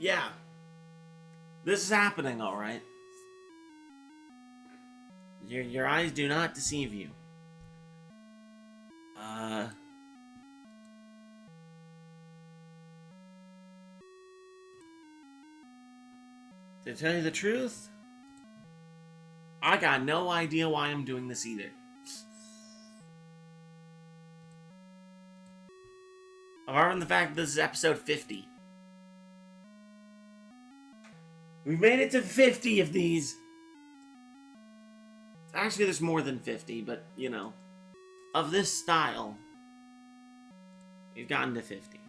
Yeah. This is happening, alright. Your eyes do not deceive you. To tell you the truth, I got no idea why I'm doing this either. Apart from the fact that this is episode 50. We've made it to 50 of these. Actually, there's more than 50, but, you know, of this style, we've gotten to 50.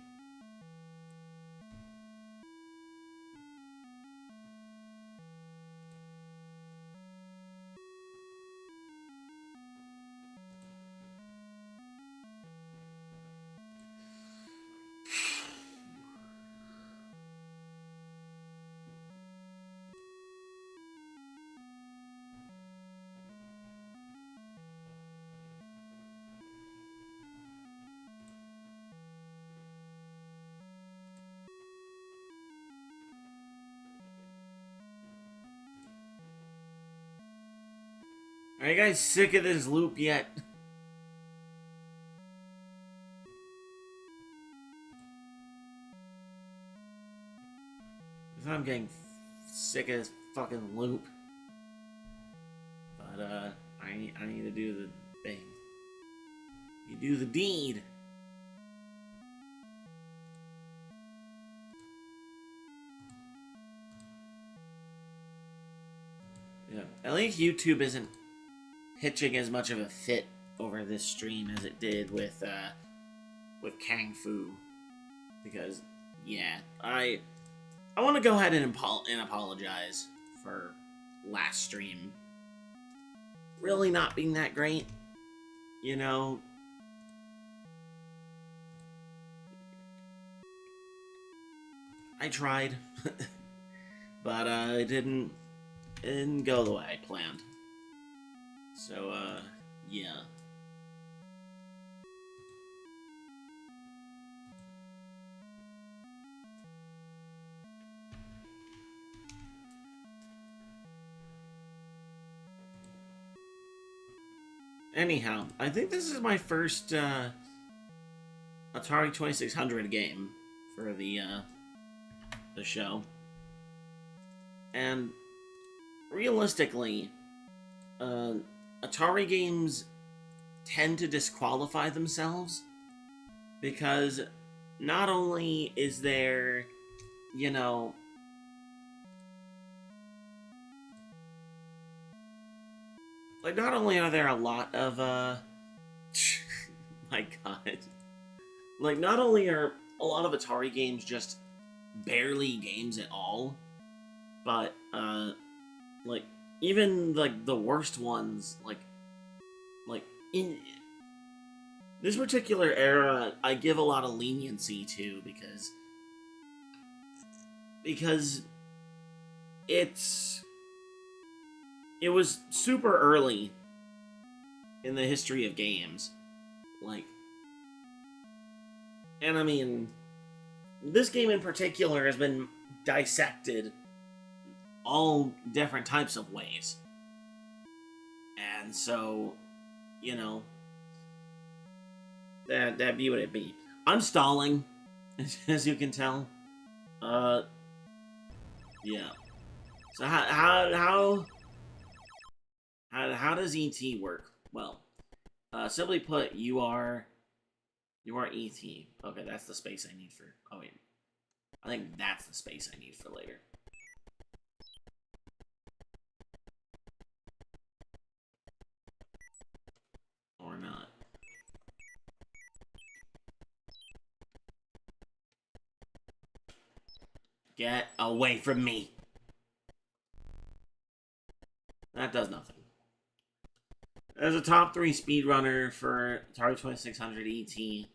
Are you guys sick of this loop yet? I'm getting sick of this fucking loop. But, I need to do the thing. You do the deed. Yeah, at least YouTube isn't pitching as much of a fit over this stream as it did with Kang Fu. Because, yeah, I want to go ahead and apologize for last stream really not being that great. You know, I tried, but it didn't go the way I planned. So, yeah. Anyhow, I think this is my first Atari 2600 game for the show. And realistically, Atari games tend to disqualify themselves because not only is there, you know, like, not only are there a lot of, my god. Like, not only are a lot of Atari games just barely games at all, but, like, even, like, the worst ones, like, in this particular era, I give a lot of leniency to, because it was super early in the history of games. Like, and I mean, this game in particular has been dissected all different types of ways. And so, you know, that be what it be. I'm stalling, as you can tell. Yeah. So how does ET work? Well, simply put, you are ET. Okay, that's the space I need for... Oh, wait. I think that's the space I need for later. Or not. Get away from me! That does nothing. As a top 3 speedrunner for Atari 2600 ET,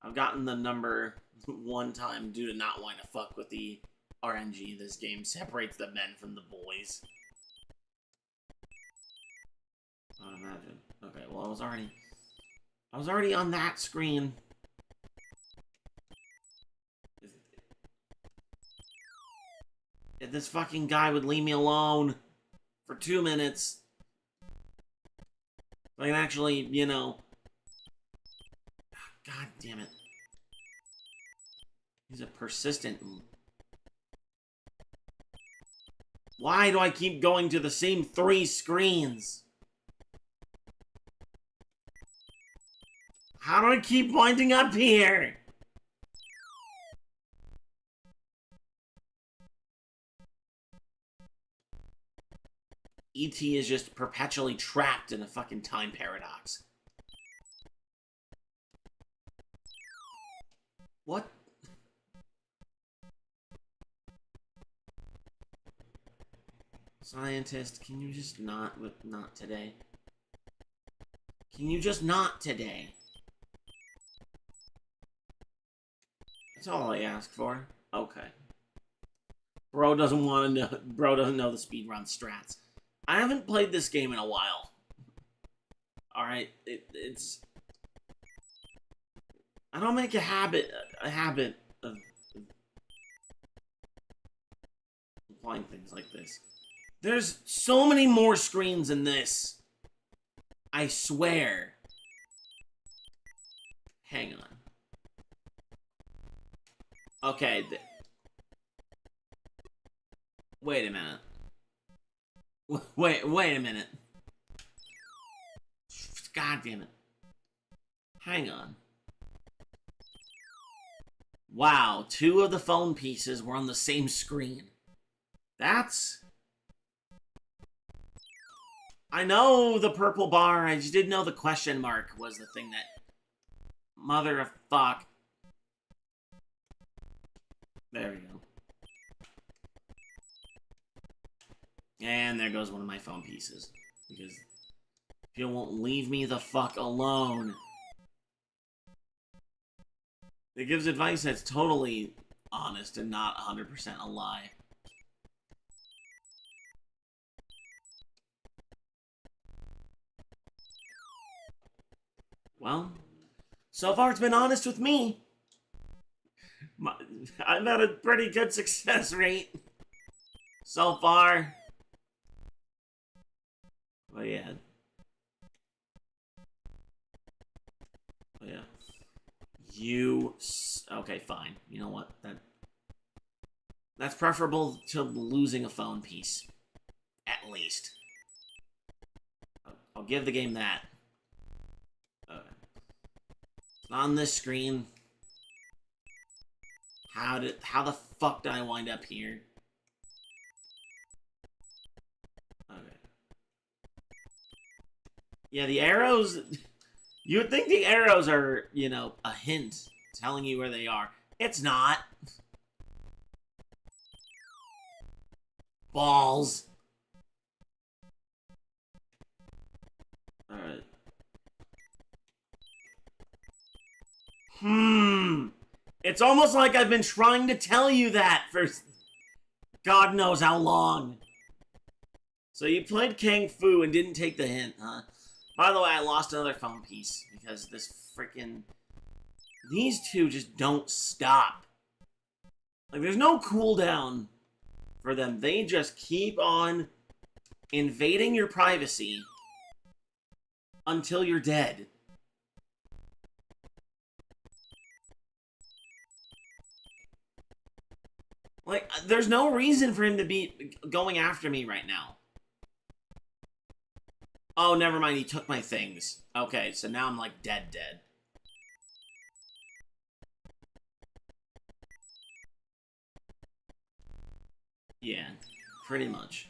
I've gotten the number one time due to not wanting to fuck with the RNG. This game separates the men from the boys. I imagine. Okay, well, I was already on that screen. If this fucking guy would leave me alone for 2 minutes, I can actually, you know... God damn it. He's a persistent... Why do I keep going to the same 3 screens? How do I keep winding up here? E.T. is just perpetually trapped in a fucking time paradox. What? Scientist, can you just not today? Can you just not today? That's all I ask for. Okay. Bro doesn't want to know. Bro doesn't know the speedrun strats. I haven't played this game in a while. Alright, it's... I don't make a habit of playing things like this. There's so many more screens in this. I swear. Hang on. Okay. Wait a minute. Wait a minute. God damn it. Hang on. Wow, 2 of the phone pieces were on the same screen. That's... I know the purple bar, I just didn't know the question mark was the thing that... Mother of fuck. There we go. And there goes one of my phone pieces. Because you won't leave me the fuck alone. It gives advice that's totally honest and not 100% a lie. Well, so far it's been honest with me. I've had a pretty good success rate so far. Oh yeah. Oh yeah. Okay, fine. You know what? That's preferable to losing a phone piece. At least. I'll give the game that. Okay. On this screen. How the fuck did I wind up here? Okay. Yeah, the arrows... You would think the arrows are, you know, a hint telling you where they are. It's not. Balls. Alright. It's almost like I've been trying to tell you that for God knows how long. So you played Kung Fu and didn't take the hint, huh? By the way, I lost another phone piece because this freaking... These 2 just don't stop. Like, there's no cooldown for them. They just keep on invading your privacy until you're dead. Like, there's no reason for him to be going after me right now. Oh, never mind, he took my things. Okay, so now I'm like dead. Yeah, pretty much.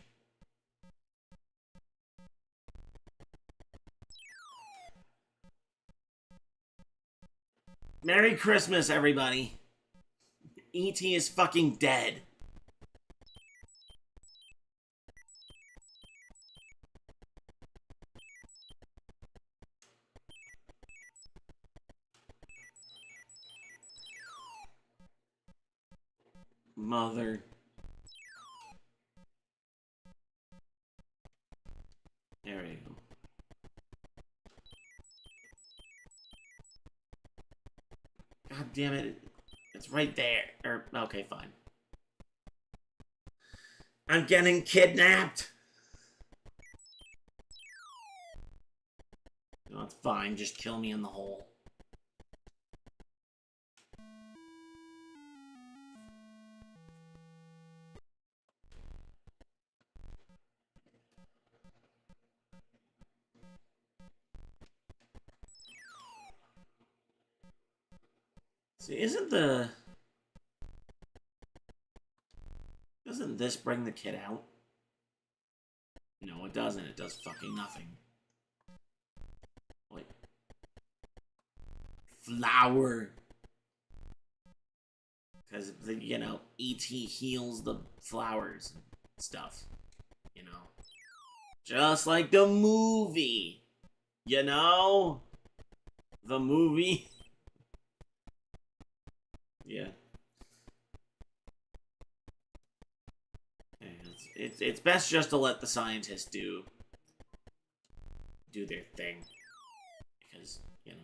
Merry Christmas, everybody. E.T. is fucking dead. Mother. There we go. God damn it. It's right there. Okay, fine. I'm getting kidnapped! No, it's fine. Just kill me in the hole. See, doesn't this bring the kid out? No, it doesn't. It does fucking nothing. Like, flower. Because, you know, E.T. heals the flowers and stuff. You know? Just like the movie. You know? The movie. Yeah. It's best just to let the scientists do their thing. Because, you know.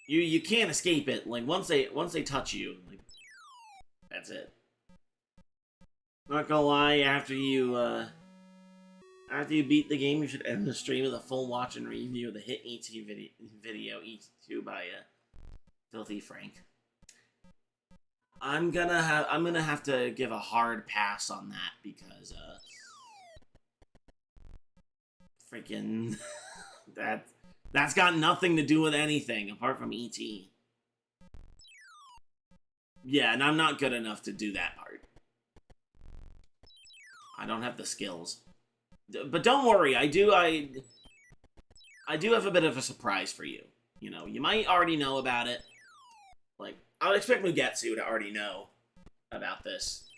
You can't escape it. Like once they touch you, like that's it. Not gonna lie, after you beat the game, you should end the stream with a full watch and review of the hit ET video E2 by Filthy Frank. I'm gonna have to give a hard pass on that because freaking that's got nothing to do with anything apart from E.T. Yeah, and I'm not good enough to do that part. I don't have the skills. But don't worry, I do have a bit of a surprise for you. You know, you might already know about it. Like, I would expect Mugetsu to already know about this.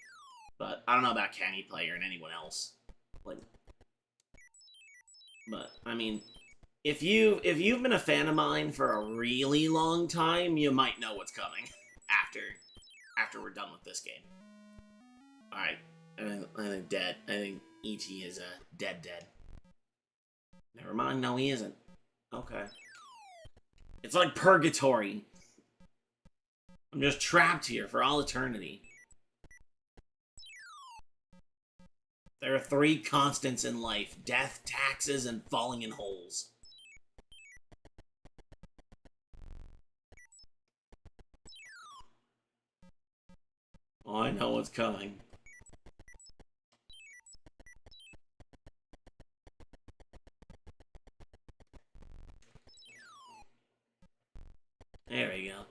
But I don't know about Canny Player and anyone else. Like, but I mean, if you've been a fan of mine for a really long time, you might know what's coming after we're done with this game. All right, I think dead. I think E.T. is dead. Never mind. No, he isn't. Okay. It's like purgatory. I'm just trapped here for all eternity. There are 3 constants in life: death, taxes, and falling in holes. Oh, I know what's coming. There we go.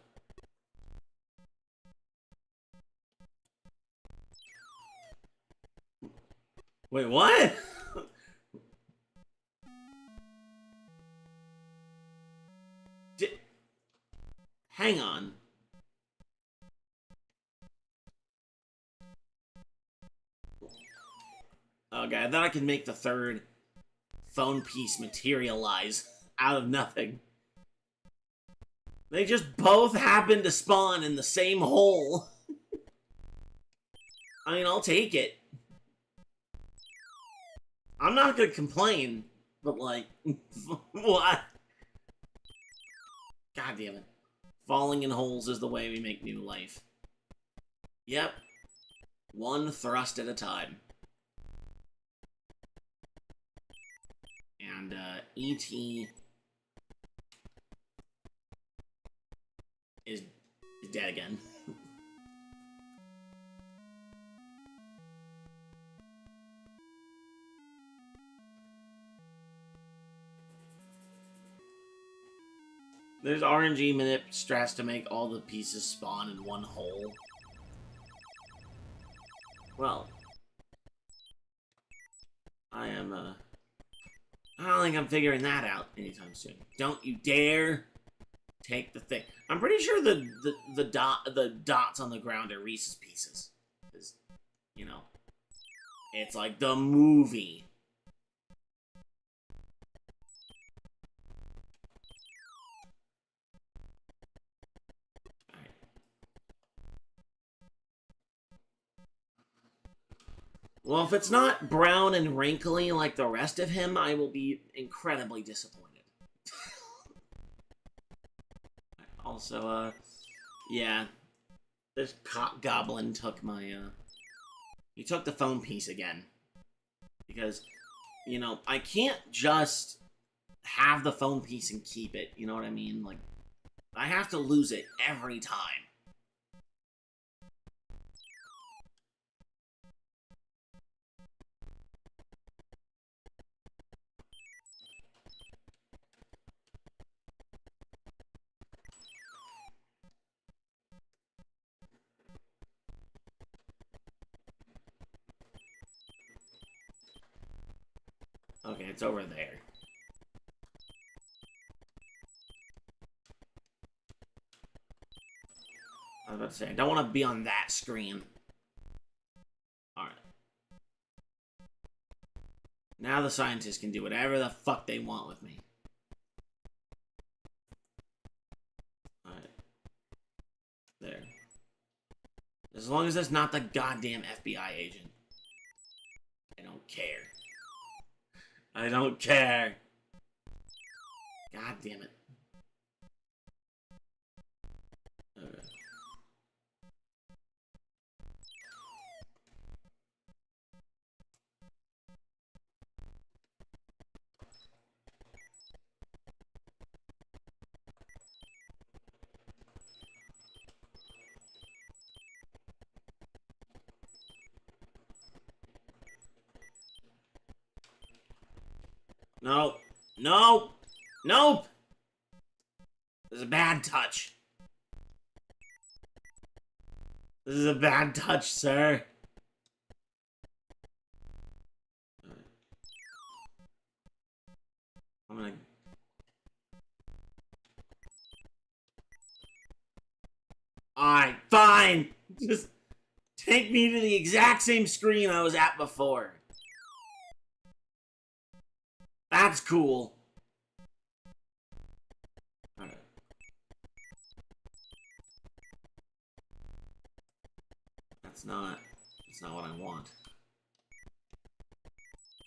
Wait, what? Hang on. Okay, I thought I could make the 3rd phone piece materialize out of nothing. They just both happen to spawn in the same hole. I mean, I'll take it. I'm not gonna complain, but like, what? God damn it. Falling in holes is the way we make new life. Yep. One thrust at a time. And, E.T. is dead again. There's RNG manip strats to make all the pieces spawn in one hole. Well, I don't think I'm figuring that out anytime soon. Don't you dare take the thing. I'm pretty sure the dots on the ground are Reese's Pieces. 'Cause, you know, it's like the movie. Well, if it's not brown and wrinkly like the rest of him, I will be incredibly disappointed. Also, yeah. This cock goblin took my, he took the phone piece again. Because, you know, I can't just have the phone piece and keep it, you know what I mean? Like, I have to lose it every time. Okay, it's over there. I was about to say, I don't want to be on that screen. Alright. Now the scientists can do whatever the fuck they want with me. Alright. There. As long as it's not the goddamn FBI agent. I don't care. I don't care. God damn it. Okay. No. No. Nope. This is a bad touch. This is a bad touch, sir. I'm gonna... Alright, fine! Just take me to the exact same screen I was at before. That's cool. Alright. That's not what I want.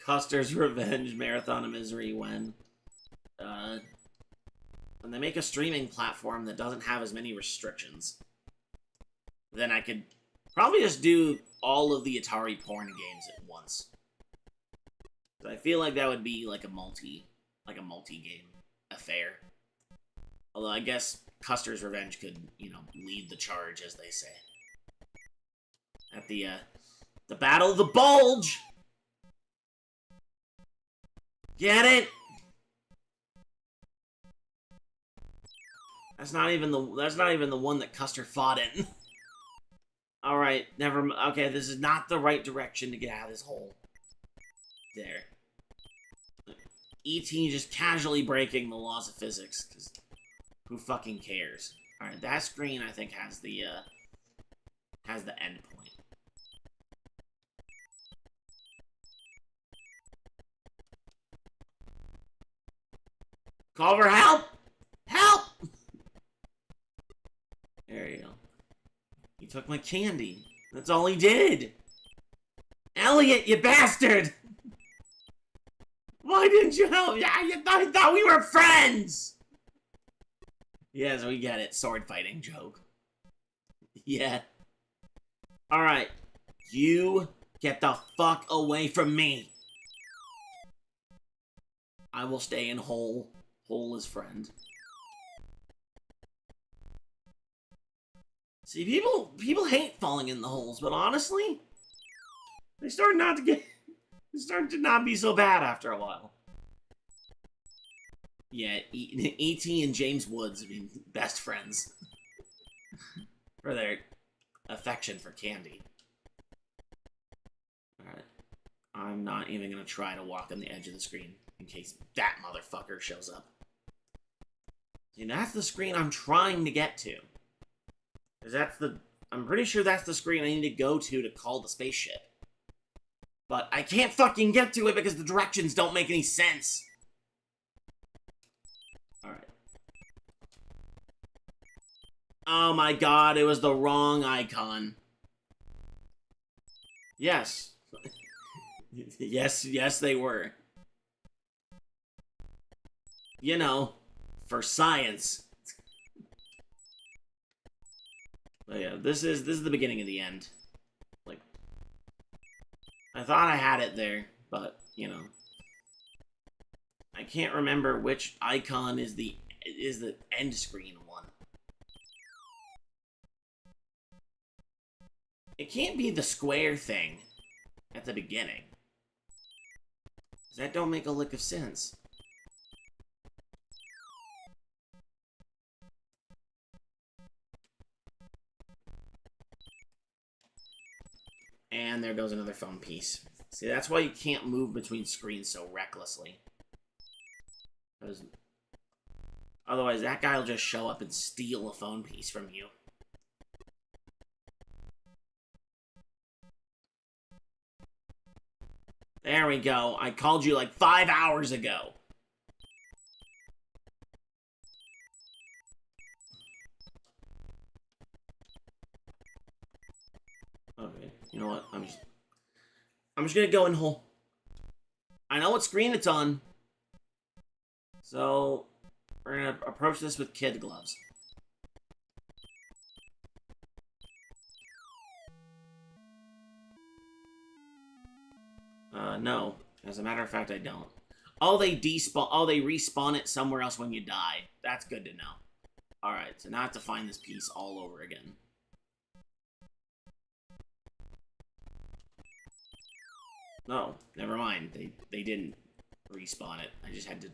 Custer's Revenge Marathon of Misery when they make a streaming platform that doesn't have as many restrictions. Then I could probably just do all of the Atari porn games at once. I feel like that would be like a multi-game affair. Although I guess Custer's Revenge could, you know, lead the charge, as they say. At the Battle of the Bulge! Get it? That's not even the one that Custer fought in. Alright, okay, this is not the right direction to get out of this hole. There. E.T. just casually breaking the laws of physics, because who fucking cares? Alright, that screen, I think, has the end point. Call for help! Help! There you go. He took my candy. That's all he did! Elliot, you bastard! Why didn't you help? Yeah, I thought we were friends! Yes, we get it. Sword fighting joke. Yeah. Alright. You get the fuck away from me. I will stay in hole. Hole is friend. See, people hate falling in the holes, but honestly, they start to not be so bad after a while. Yeah, E.T. and James Woods, I mean, best friends. For their affection for candy. Alright. I'm not even gonna try to walk on the edge of the screen in case that motherfucker shows up. See, that's the screen I'm trying to get to. Because I'm pretty sure that's the screen I need to go to call the spaceship. But I can't fucking get to it because the directions don't make any sense. Alright. Oh my god, it was the wrong icon. Yes. yes, they were. You know, for science. But yeah, this is the beginning of the end. Like, I thought I had it there, but you know, I can't remember which icon is the end screen one. It can't be the square thing at the beginning. That don't make a lick of sense. And there goes another phone piece. See, that's why you can't move between screens so recklessly. Because otherwise, that guy will just show up and steal a phone piece from you. There we go. I called you like 5 hours ago. Okay, you know what? I'm just gonna go in hole. I know what screen it's on. So we're gonna approach this with kid gloves. No. As a matter of fact, I don't. Oh, they despawn. Oh, they respawn it somewhere else when you die. That's good to know. Alright, so now I have to find this piece all over again. No, never mind. They didn't respawn it. I just had to...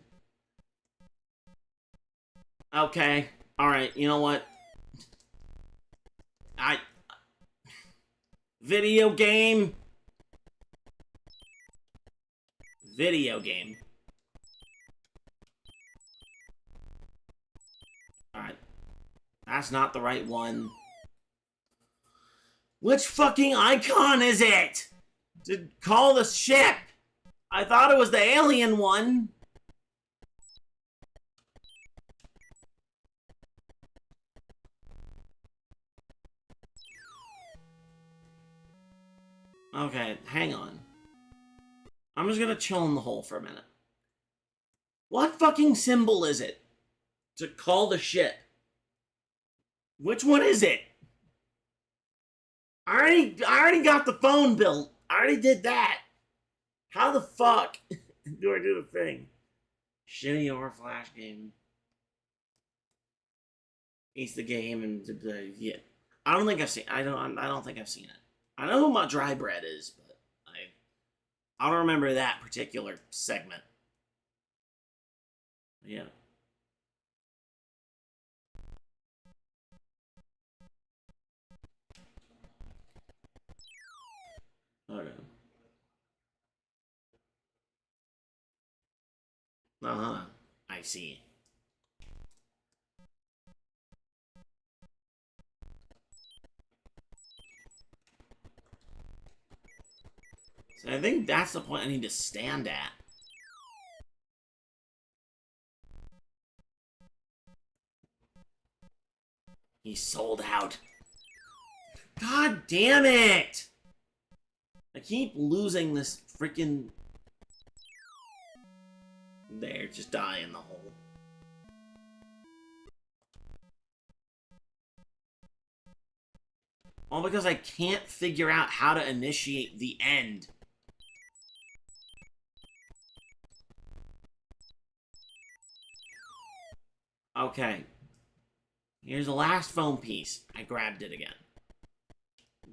Okay. Alright, you know what? Video game! Video game. Alright. That's not the right one. Which fucking icon is it? To call the ship! I thought it was the alien one. Okay, hang on. I'm just gonna chill in the hole for a minute. What fucking symbol is it to call the ship? Which one is it? I already got the phone built. I already did that. How the fuck do I do the thing? Shitty or flash game. Ace the game and yeah. I don't think I've seen. I don't think I've seen it. I know who my dry bread is, but I don't remember that particular segment. Yeah. Okay. Uh-huh. I see. So I think that's the point I need to stand at. He sold out. God damn it! I keep losing this freaking... There, just die in the hole. All because I can't figure out how to initiate the end. Okay. Here's the last phone piece. I grabbed it again.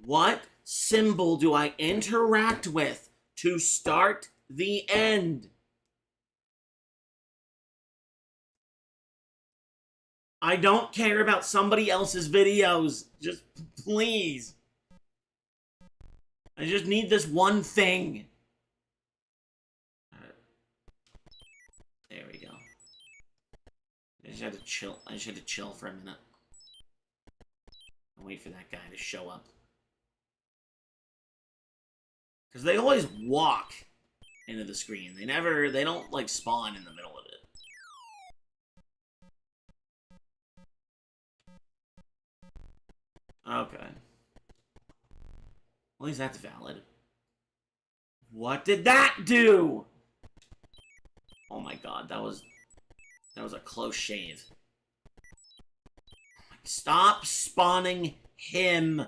What symbol do I interact with to start the end? I don't care about somebody else's videos. Just please. I just need this one thing. There we go. I just had to chill. I just had to chill for a minute. And wait for that guy to show up. Because they always walk into the screen. They don't like spawn in the middle of it. Okay. At least that's valid. What did that do? Oh my god, that was a close shave. Stop spawning him.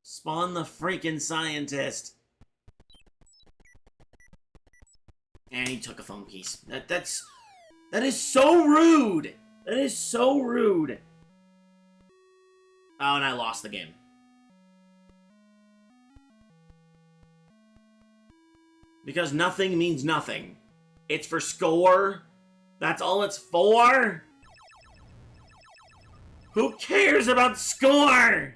Spawn the freaking scientist. And he took a phone piece. That is so rude. That is so rude. Oh, and I lost the game. Because nothing means nothing. It's for score. That's all it's for. Who cares about score?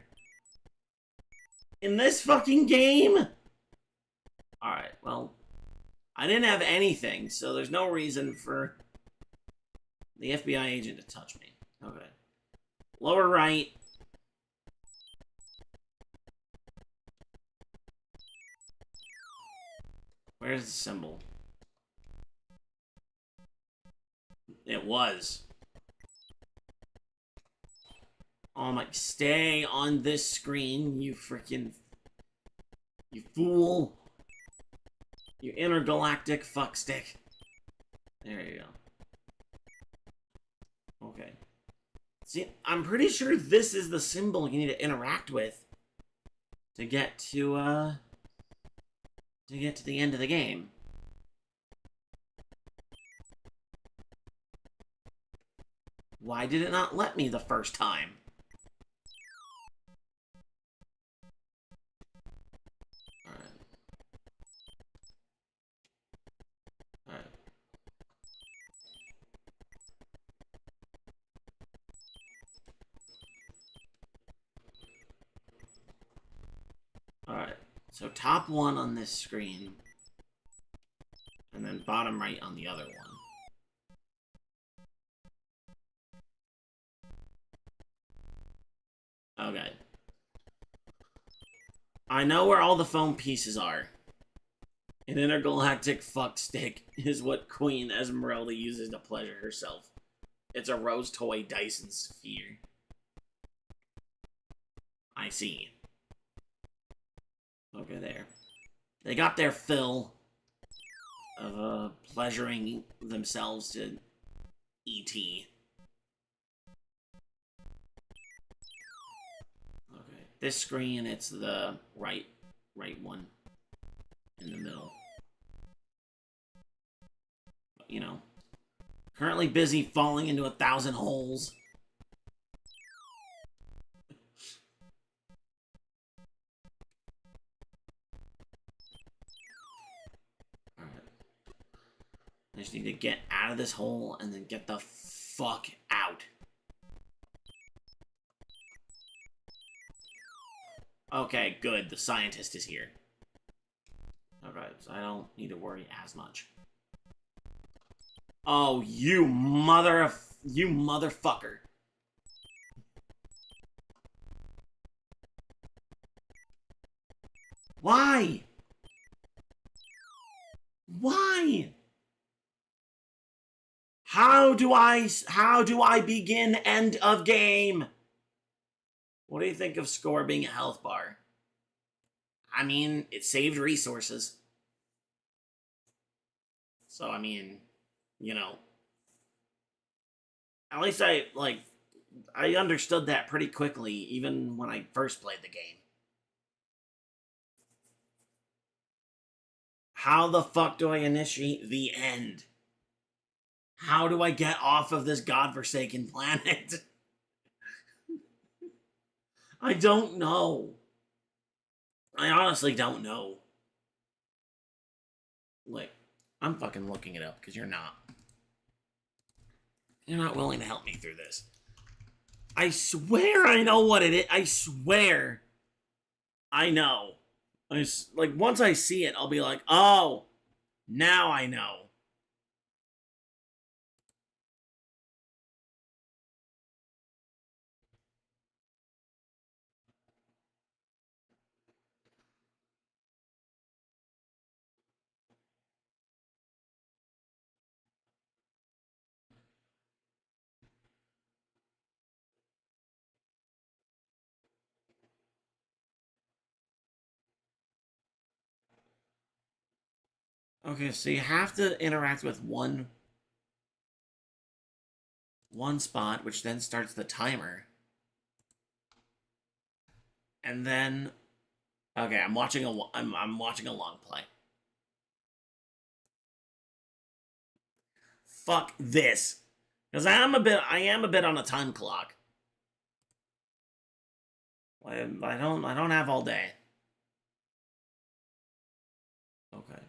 In this fucking game? Alright, well, I didn't have anything, so there's no reason for the FBI agent to touch me. Okay. Lower right. Where's the symbol? It was. Oh my, stay on this screen, you freaking... You fool. You intergalactic fuckstick. There you go. Okay. See, I'm pretty sure this is the symbol you need to interact with to get to the end of the game. Why did it not let me the first time? Alright, so top one on this screen, and then bottom right on the other one. Okay. I know where all the phone pieces are. An intergalactic fuckstick is what Queen Esmeralda uses to pleasure herself. It's a rose toy Dyson sphere. I see. Okay, there. They got their fill of pleasuring themselves to E.T. Okay, this screen, it's the right one in the middle. But, you know, currently busy falling into 1,000 holes. I just need to get out of this hole and then get the fuck out. Okay, good. The scientist is here. Alright, so I don't need to worry as much. Oh, you motherfucker. Why? Why? How do I begin end of game? What do you think of score being a health bar? I mean, it saved resources. So, I mean, you know. At least I understood that pretty quickly, even when I first played the game. How the fuck do I initiate the end? How do I get off of this godforsaken planet? I don't know. I honestly don't know. Like, I'm fucking looking it up, because you're not. You're not willing to help me through this. I swear I know what it is. I swear. I know. Like, once I see it, I'll be like, oh, now I know. Okay, so you have to interact with one spot, which then starts the timer. And then, okay, I'm watching a long play. Fuck this, because I am a bit on a time clock. I don't have all day. Okay.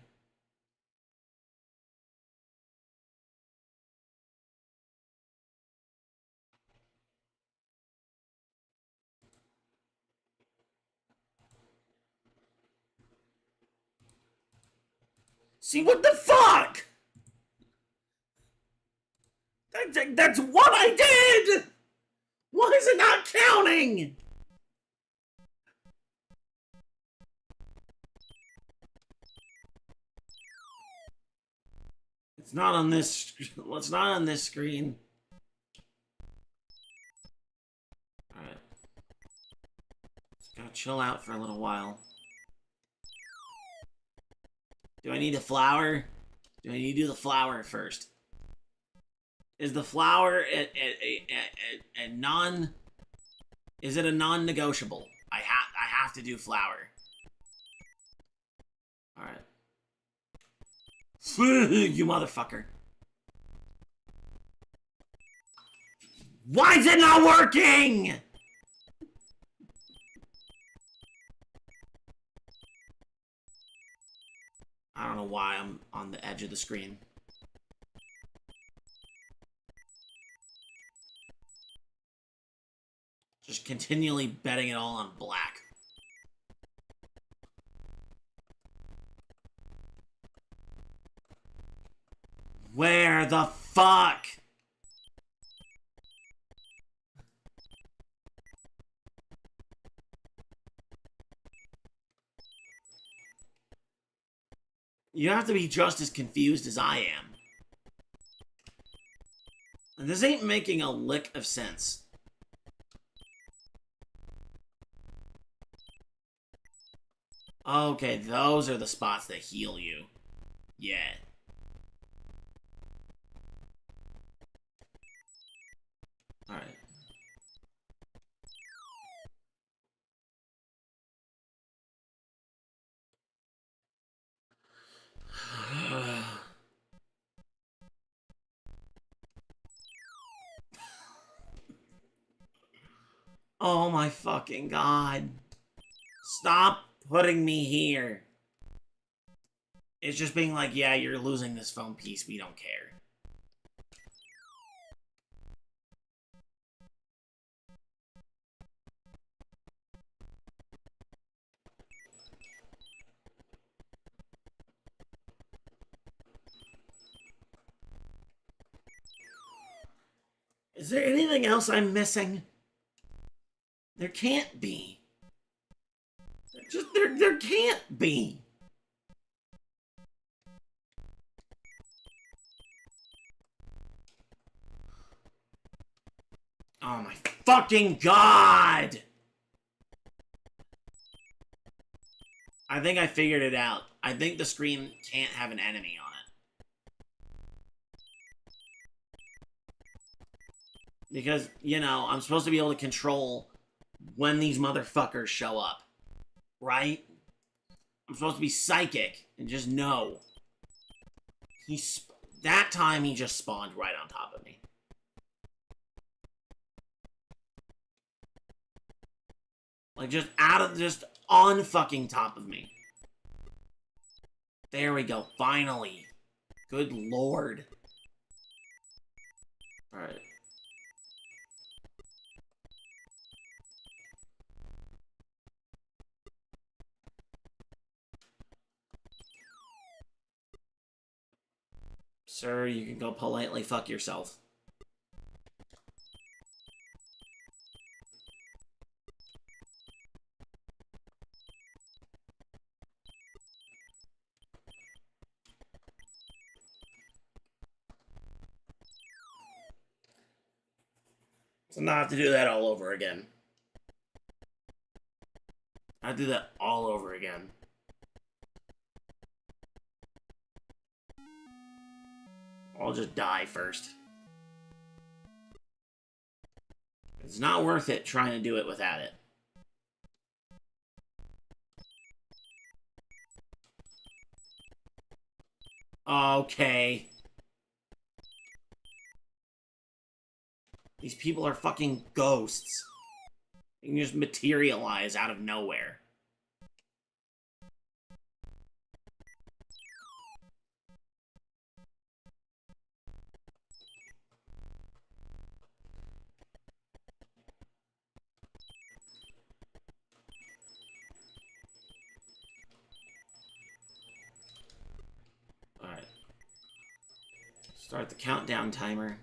See, what the fuck? That's what I did! Why is it not counting? It's not on this. It's not on this screen. Alright. Just gotta chill out for a little while. Do I need a flower? Do I need to do the flower first? Is the flower a non... Is it a non-negotiable? I have to do flower. Alright. You motherfucker. Why is it not working? I don't know why I'm on the edge of the screen. Just continually betting it all on black. Where the fuck? You have to be just as confused as I am. This ain't making a lick of sense. Okay, those are the spots that heal you. Yeah. Alright. Oh my fucking god. Stop putting me here. It's just being like, yeah, you're losing this phone piece, we don't care. Is there anything else I'm missing? There can't be. There can't be. Oh my fucking god! I think I figured it out. I think the screen can't have an enemy on it. Because, you know, I'm supposed to be able to control when these motherfuckers show up. Right? I'm supposed to be psychic and just know. That time he just spawned right on top of me. Like, just on fucking top of me. There we go, finally. Good lord. Alright. Sir, you can go politely fuck yourself. So now I have to do that all over again. I do that all over again. I'll just die first. It's not worth it trying to do it without it. Okay. These people are fucking ghosts. They can just materialize out of nowhere. Alright. Start the countdown timer.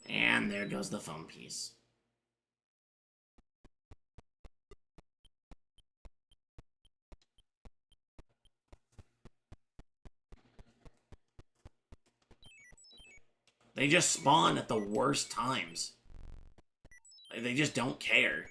And there goes the phone piece. They just spawn at the worst times. They just don't care.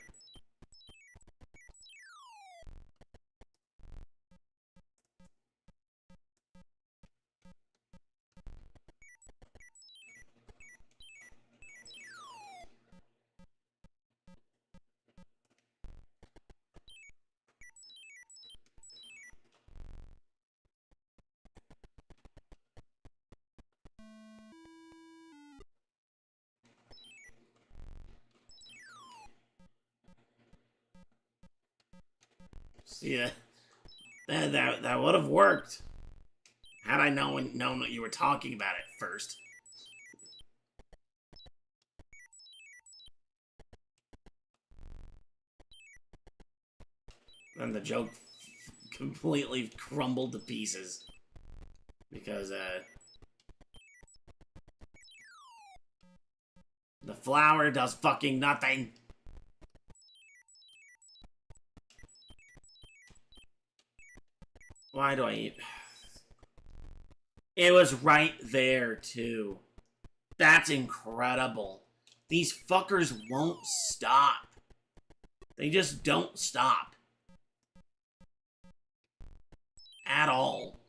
See, that would have worked. Had I known what you were talking about at first. Then the joke completely crumbled to pieces. Because, the flower does fucking nothing. Why do I eat? It was right there, too. That's incredible. These fuckers won't stop. They just don't stop. At all.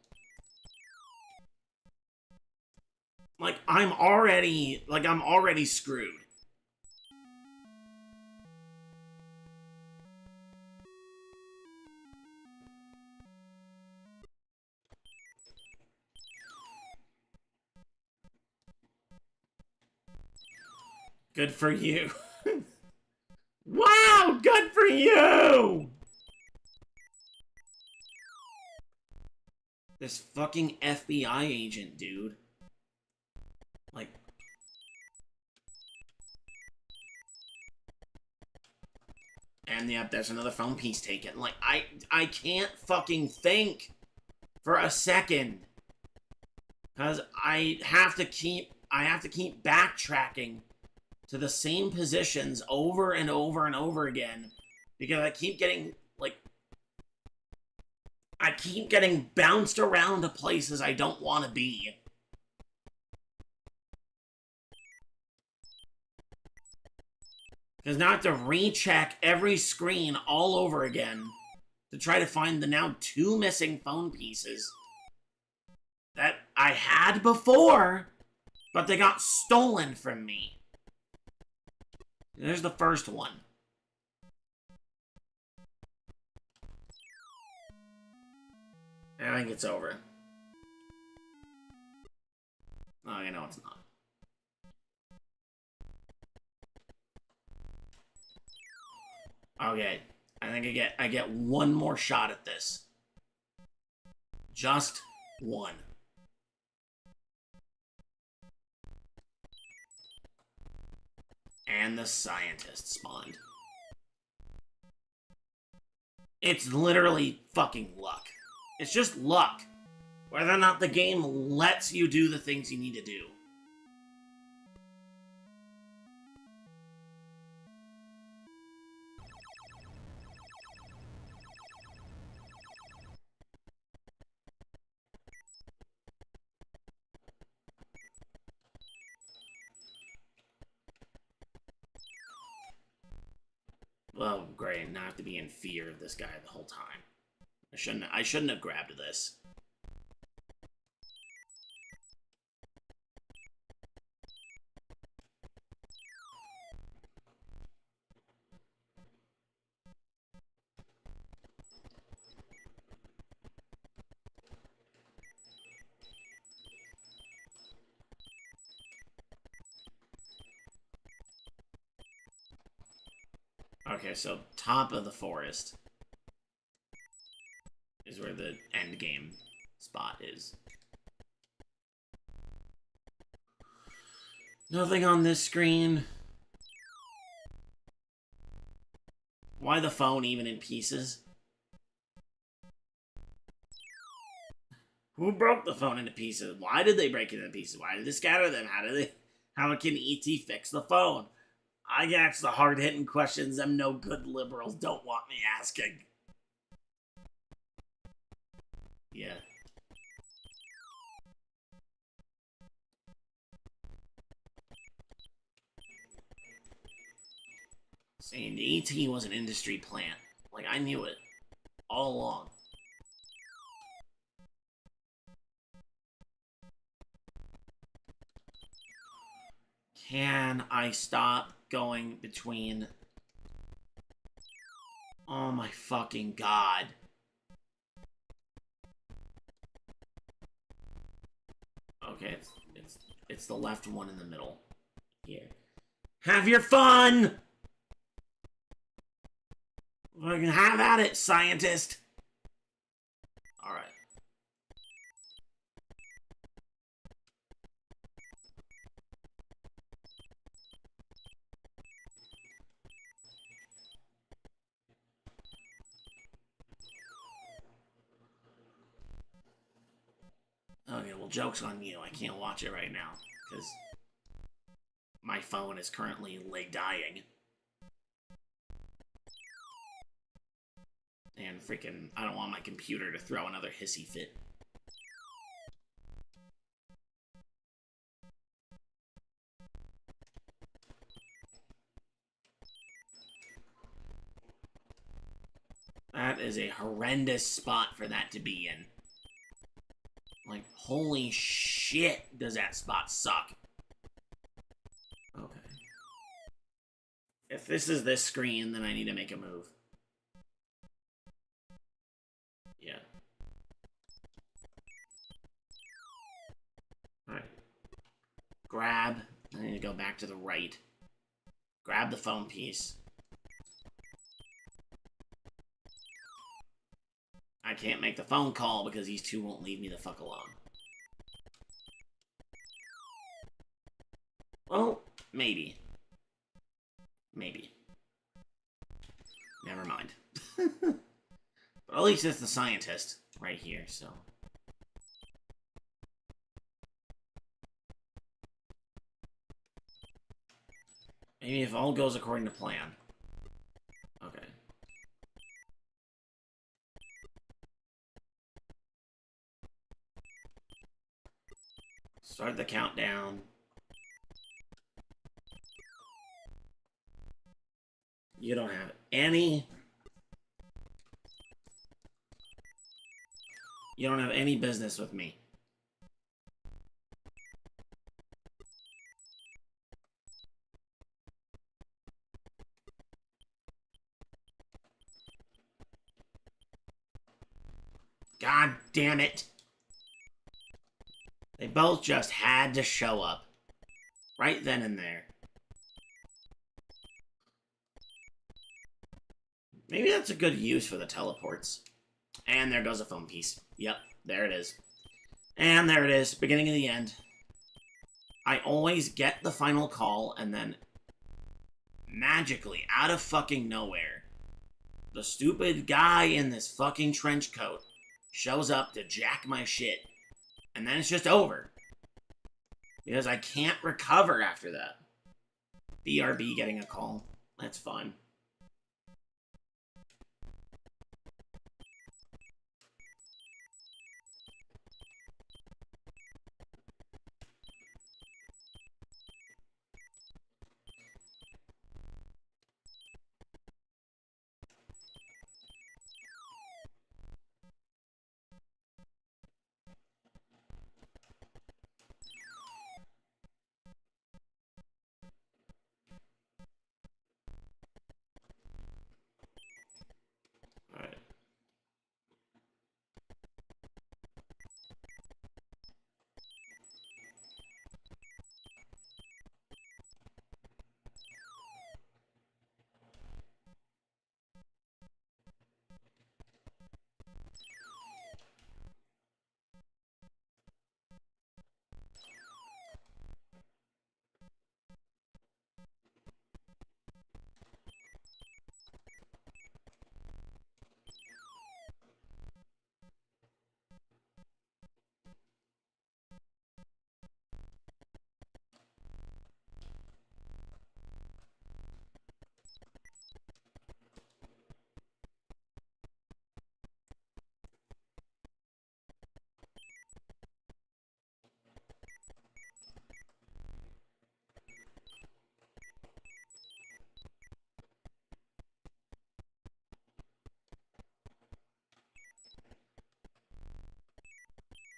Like, I'm already screwed. Good for you. Wow, good for you! This fucking FBI agent, dude. Like... And yep, there's another phone piece taken. Like, I can't fucking think for a second. Because I have to keep backtracking to the same positions over and over and over again. Because I keep getting, like... I keep getting bounced around to places I don't want to be. Because now I have to recheck every screen all over again to try to find the now 2 missing phone pieces that I had before, but they got stolen from me. There's the first one. I think it's over. Oh, you know it's not. Okay, I think I get one more shot at this. Just one. And the scientist spawned. It's literally fucking luck. It's just luck. Whether or not the game lets you do the things you need to do. Oh, great. Now I have to be in fear of this guy the whole time. I shouldn't have grabbed this. Okay, so top of the forest is where the end game spot is. Nothing on this screen. Why the phone even in pieces? Who broke the phone into pieces? Why did they break it into pieces? Why did they scatter them? How can E.T. fix the phone? I ask the hard-hitting questions them no good liberals don't want me asking. Yeah. Saying E.T. was an industry plant. Like, I knew it. All along. Can I stop going between... Oh my fucking god. Okay, it's the left one in the middle. Here. Have your fun! Fucking have at it, scientist! Alright. Okay, well, joke's on you. I can't watch it right now, because my phone is currently dying. And freaking, I don't want my computer to throw another hissy fit. That is a horrendous spot for that to be in. Like, holy shit, does that spot suck. Okay. If this is this screen, then I need to make a move. Yeah. Alright. Grab. I need to go back to the right. Grab the phone piece. I can't make the phone call because these two won't leave me the fuck alone. Well, maybe. Maybe. Never mind. But at least it's the scientist right here, so... Maybe if all goes according to plan. Okay. Start the countdown. You don't have any... You don't have any business with me. God damn it. They both just had to show up. Right then and there. Maybe that's a good use for the teleports. And there goes a phone piece. Yep, there it is. And there it is, beginning of the end. I always get the final call, and then magically, out of fucking nowhere, the stupid guy in this fucking trench coat shows up to jack my shit. And then it's just over. Because I can't recover after that. BRB getting a call. That's fine.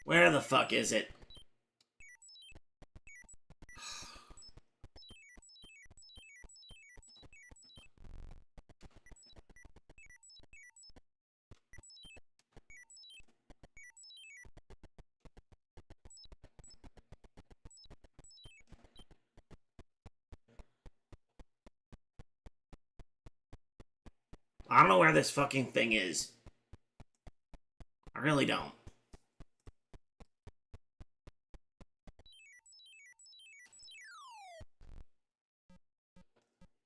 Where the fuck is it? I don't know where this fucking thing is. I really don't.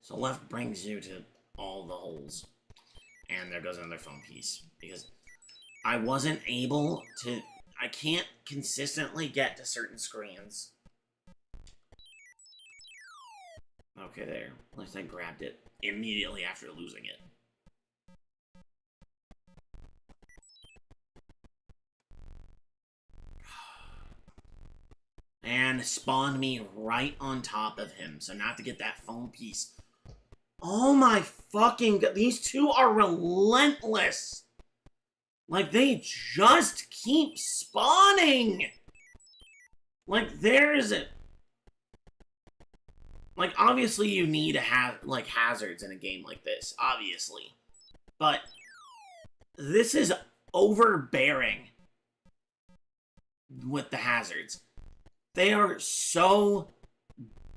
So left brings you to all the holes. And there goes another phone piece. Because I wasn't able to... I can't consistently get to certain screens. Okay, there. At least I grabbed it immediately after losing it. And spawned me right on top of him. So now I have to get that phone piece. Oh my fucking god. These two are relentless. Like, they just keep spawning. Like, there's a... Like, obviously you need to have, like, hazards in a game like this. Obviously. But this is overbearing with the hazards. They are so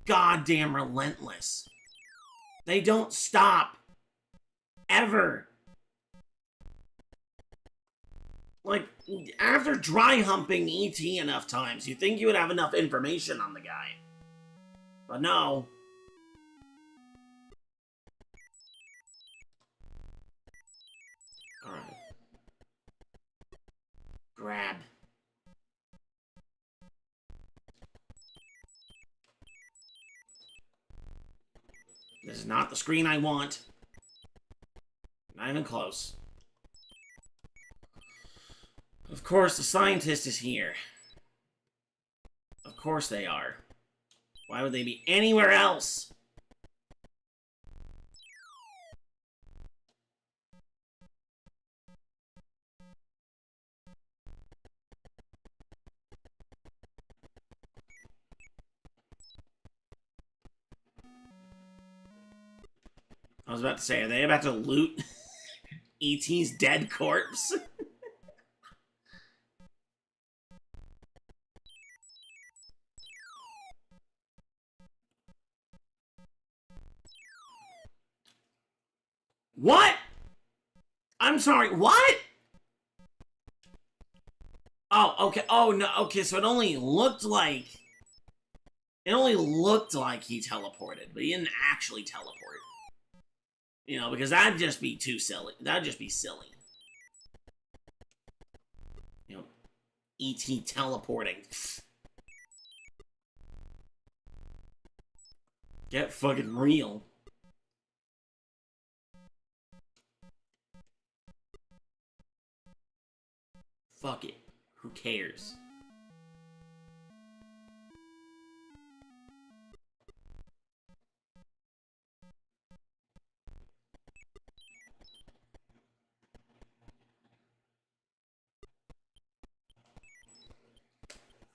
goddamn relentless. They don't stop. Ever. Like, after dry humping E.T. enough times, you think you would have enough information on the guy. But no. Alright. Grab. This is not the screen I want. Not even close. Of course, the scientist is here. Of course they are. Why would they be anywhere else? I was about to say, are they about to loot E.T.'s dead corpse? What? I'm sorry, what? Oh, okay. Oh, no. Okay, so it only looked like... It only looked like he teleported, but he didn't actually teleport. You know, because that'd just be too silly. That'd just be silly. You know, E.T. teleporting. Get fucking real. Fuck it. Who cares?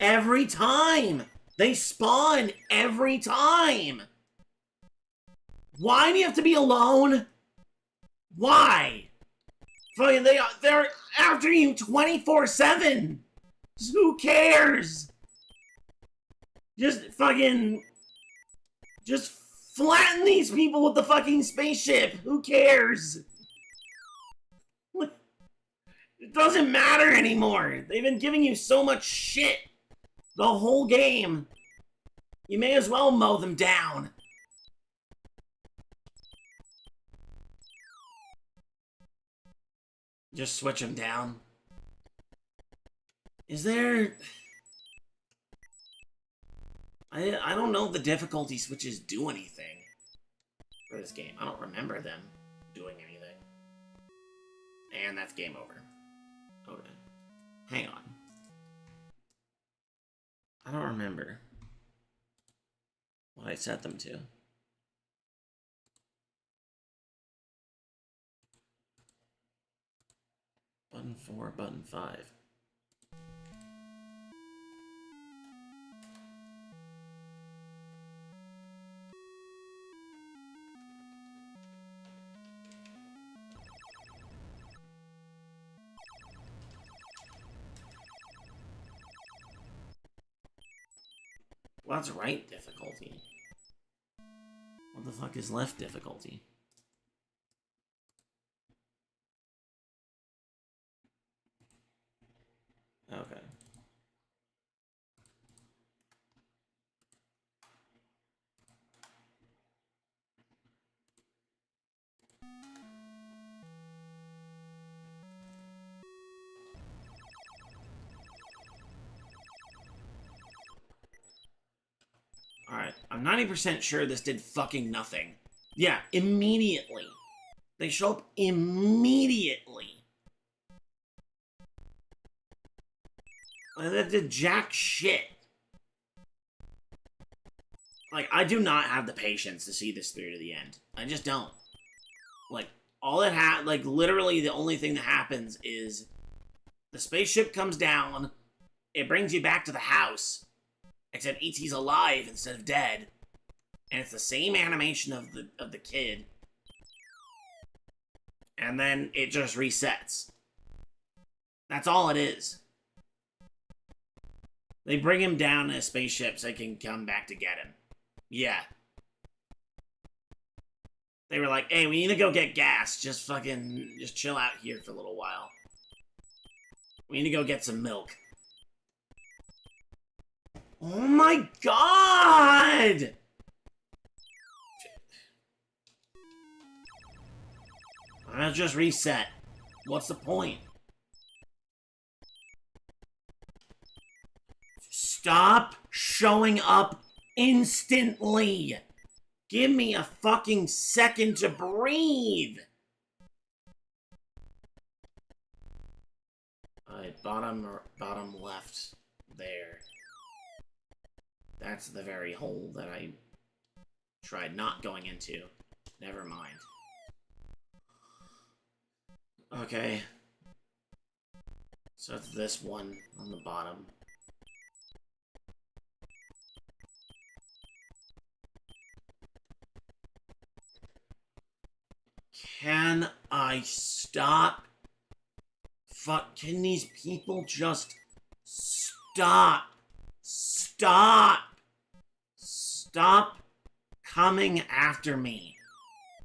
Every time! They spawn every time! Why do you have to be alone? Why? Fucking, they're after you 24/7! Who cares? Just fucking... Just flatten these people with the fucking spaceship! Who cares? It doesn't matter anymore! They've been giving you so much shit the whole game! You may as well mow them down! Just switch them down. Is there... I don't know if the difficulty switches do anything for this game. I don't remember them doing anything. And that's game over. Okay. Hang on. I don't remember what I set them to. Button 4, button 5. Well, that's right difficulty. What the fuck is left difficulty? Okay. Alright, I'm 90% sure this did fucking nothing. Yeah, immediately. They show up immediately. That did jack shit. Like, I do not have the patience to see this through to the end. I just don't. Like, all it like, literally the only thing that happens is the spaceship comes down, it brings you back to the house, except E.T.'s alive instead of dead, and it's the same animation of the kid, and then it just resets. That's all it is. They bring him down in a spaceship so they can come back to get him. Yeah. They were like, hey, we need to go get gas. Just chill out here for a little while. We need to go get some milk. Oh my god! I'll just reset. What's the point? Stop showing up instantly! Give me a fucking second to breathe! Alright, bottom left there. That's the very hole that I tried not going into. Never mind. Okay. So it's this one on the bottom. Can I stop? Fuck, can these people just stop? Stop! Stop coming after me.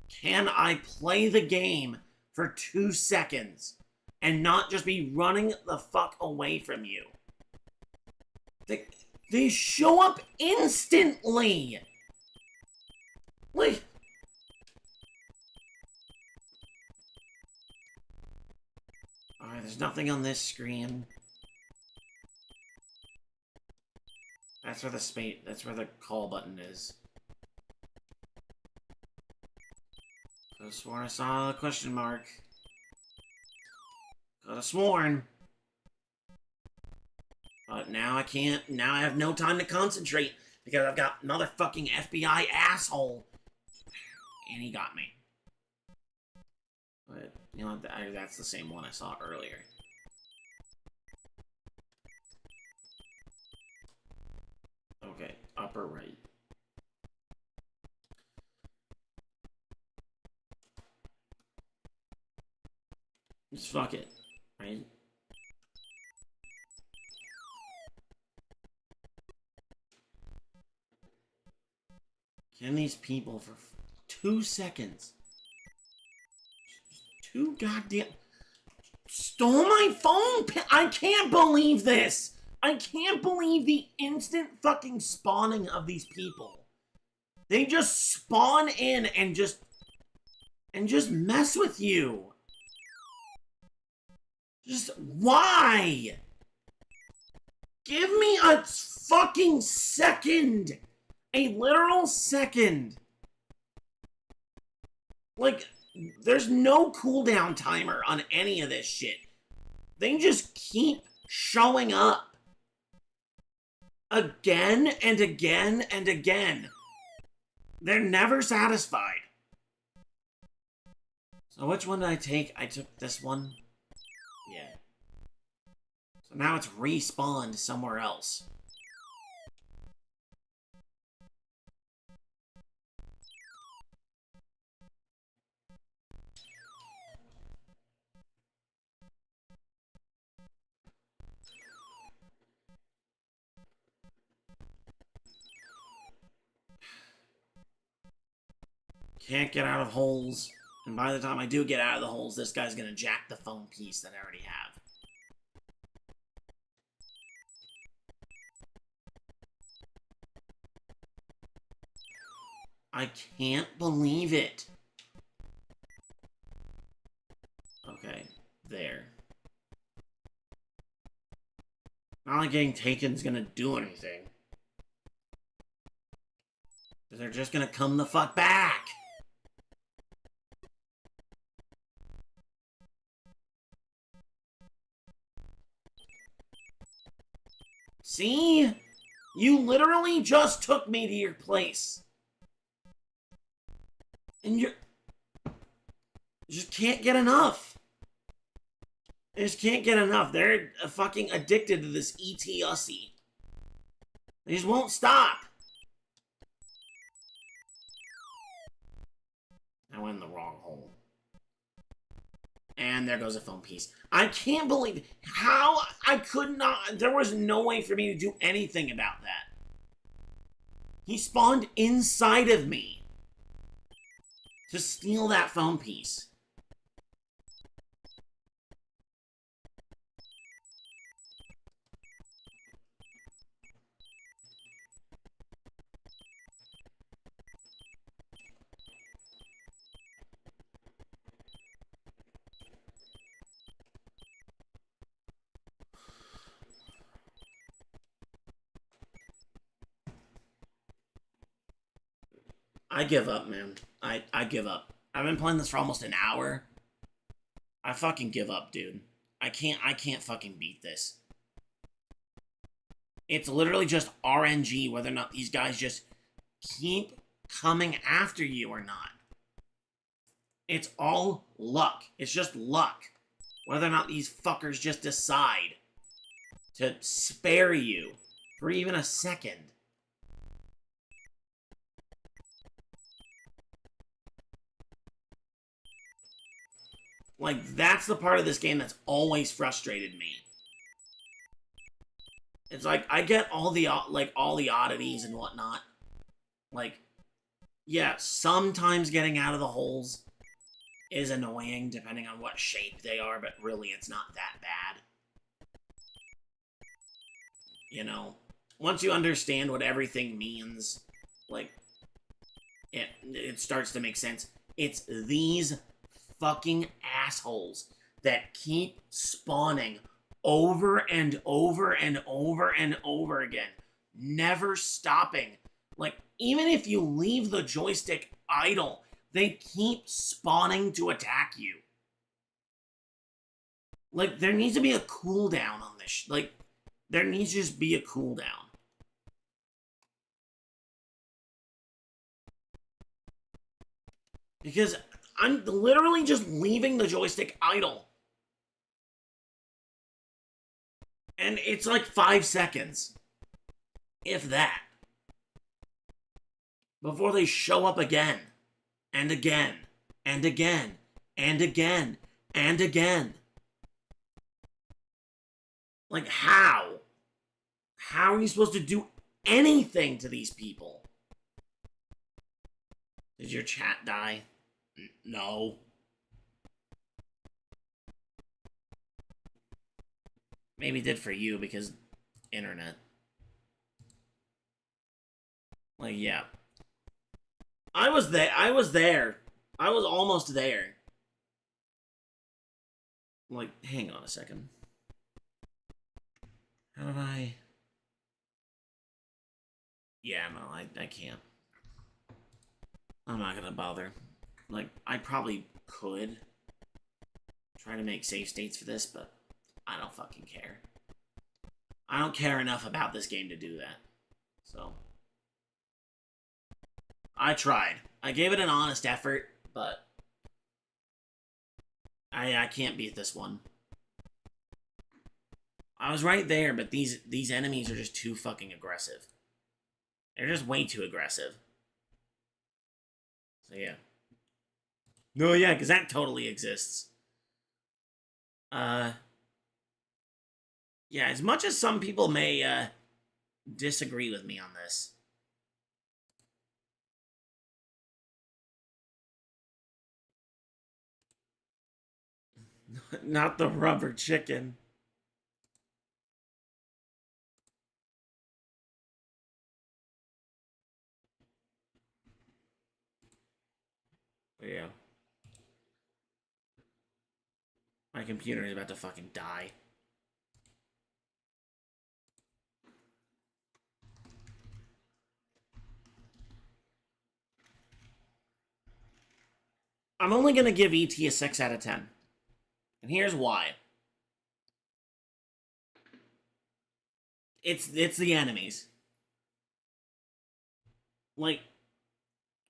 Can I play the game for 2 seconds and not just be running the fuck away from you? They show up instantly! Like... Alright, there's nothing on this screen. That's where the call button is. Could've sworn I saw a question mark. Could've sworn. But now I can't. Now I have no time to concentrate because I've got another fucking FBI asshole. And he got me. But, you know, that's the same one I saw earlier. Okay, upper right. Just fuck it, right? Can these people for 2 seconds? 2 goddamn... Stole my phone! I can't believe this! I can't believe the instant fucking spawning of these people. They just spawn in and just mess with you. Just why? Give me a fucking second. A literal second. Like, there's no cooldown timer on any of this shit. They just keep showing up. Again and again and again. They're never satisfied. So which one did I take? I took this one. Yeah. So now it's respawned somewhere else. Can't get out of holes. And by the time I do get out of the holes, this guy's gonna jack the phone piece that I already have. I can't believe it. Okay, there. Not like getting taken is gonna do anything. They're just gonna come the fuck back. See? You literally just took me to your place. And you just can't get enough. They just can't get enough. They're fucking addicted to this E.T. Ussy. They just won't stop. I went in the wrong hole. And there goes a phone piece. I can't believe how I could not. There was no way for me to do anything about that. He spawned inside of me to steal that phone piece. I give up, man. I give up. I've been playing this for almost an hour. I fucking give up, dude. I can't fucking beat this. It's literally just RNG whether or not these guys just keep coming after you or not. It's all luck. It's just luck. Whether or not these fuckers just decide to spare you for even a second. Like, that's the part of this game that's always frustrated me. It's like, I get all the oddities and whatnot. Like, yeah, sometimes getting out of the holes is annoying, depending on what shape they are, but really, it's not that bad. You know? Once you understand what everything means, like, it starts to make sense. It's these fucking assholes that keep spawning over and over and over and over again, never stopping. Like, even if you leave the joystick idle, they keep spawning to attack you. Like, there needs to be a cooldown on this. Like, there needs to just be a cooldown. Because I'm literally just leaving the joystick idle. And it's like 5 seconds. If that. Before they show up again. And again. And again. And again. And again. Like, how? How are you supposed to do anything to these people? Did your chat die? No. Maybe it did for you because internet. Like, yeah. I was there. I was almost there. Like, hang on a second. How did I... Yeah, no, I can't. I'm not gonna bother. Like, I probably could try to make save states for this, but I don't fucking care. I don't care enough about this game to do that. So, I tried. I gave it an honest effort, but I can't beat this one. I was right there, but these enemies are just too fucking aggressive. They're just way too aggressive. So yeah. No, yeah, because that totally exists. Yeah, as much as some people may disagree with me on this, Not the rubber chicken. But yeah. My computer is about to fucking die. I'm only going to give E.T. a 6 out of 10. And here's why. It's the enemies. Like,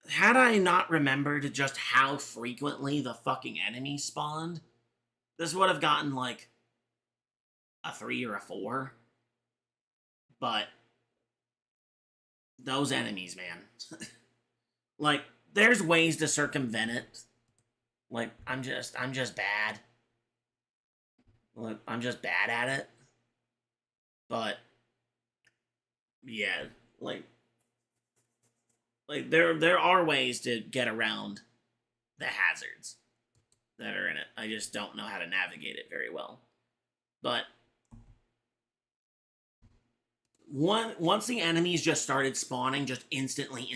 had I not remembered just how frequently the fucking enemies spawned, this would have gotten, like, a 3 or a 4. But those enemies, man. Like, there's ways to circumvent it. Like, I'm just bad. Like, I'm just bad at it. But yeah, like there are ways to get around the hazards that are in it. I just don't know how to navigate it very well. But once the enemies just started spawning, just instantly,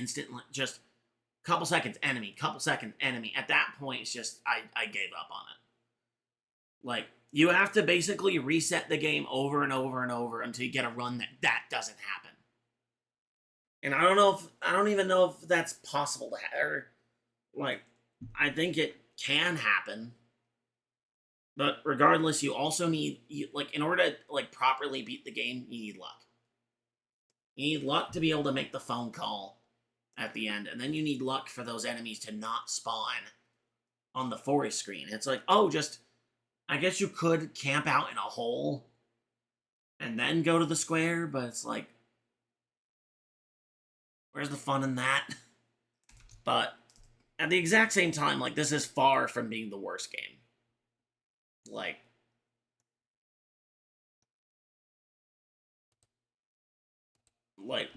just couple seconds enemy, couple seconds enemy. At that point, it's just I gave up on it. Like, you have to basically reset the game over and over and over until you get a run that doesn't happen. And I don't even know if that's possible to or like, I think it can happen. But regardless, you also need, like, in order to, like, properly beat the game, you need luck. You need luck to be able to make the phone call at the end, and then you need luck for those enemies to not spawn on the forest screen. It's like, oh, just, I guess you could camp out in a hole and then go to the square, but it's like, where's the fun in that? But at the exact same time, like, this is far from being the worst game. Like,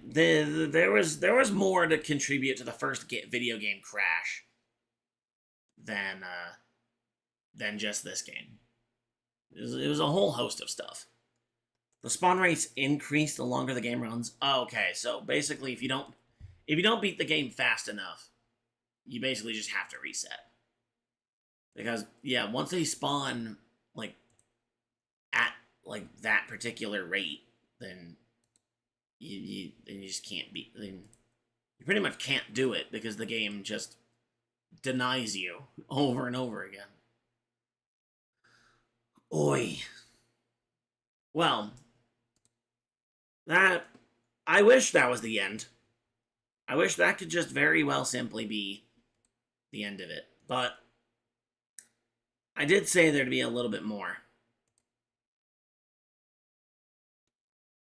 there was more to contribute to the first video game crash than just this game. It was a whole host of stuff. The spawn rates increase the longer the game runs. Oh, okay, so basically, if you don't beat the game fast enough, you basically just have to reset. Because yeah, once they spawn like at like that particular rate, then you just can't beat. Then you pretty much can't do it because the game just denies you over and over again. Oi. Well, that I wish that was the end. I wish that could just very well simply be the end of it. But I did say there'd be a little bit more.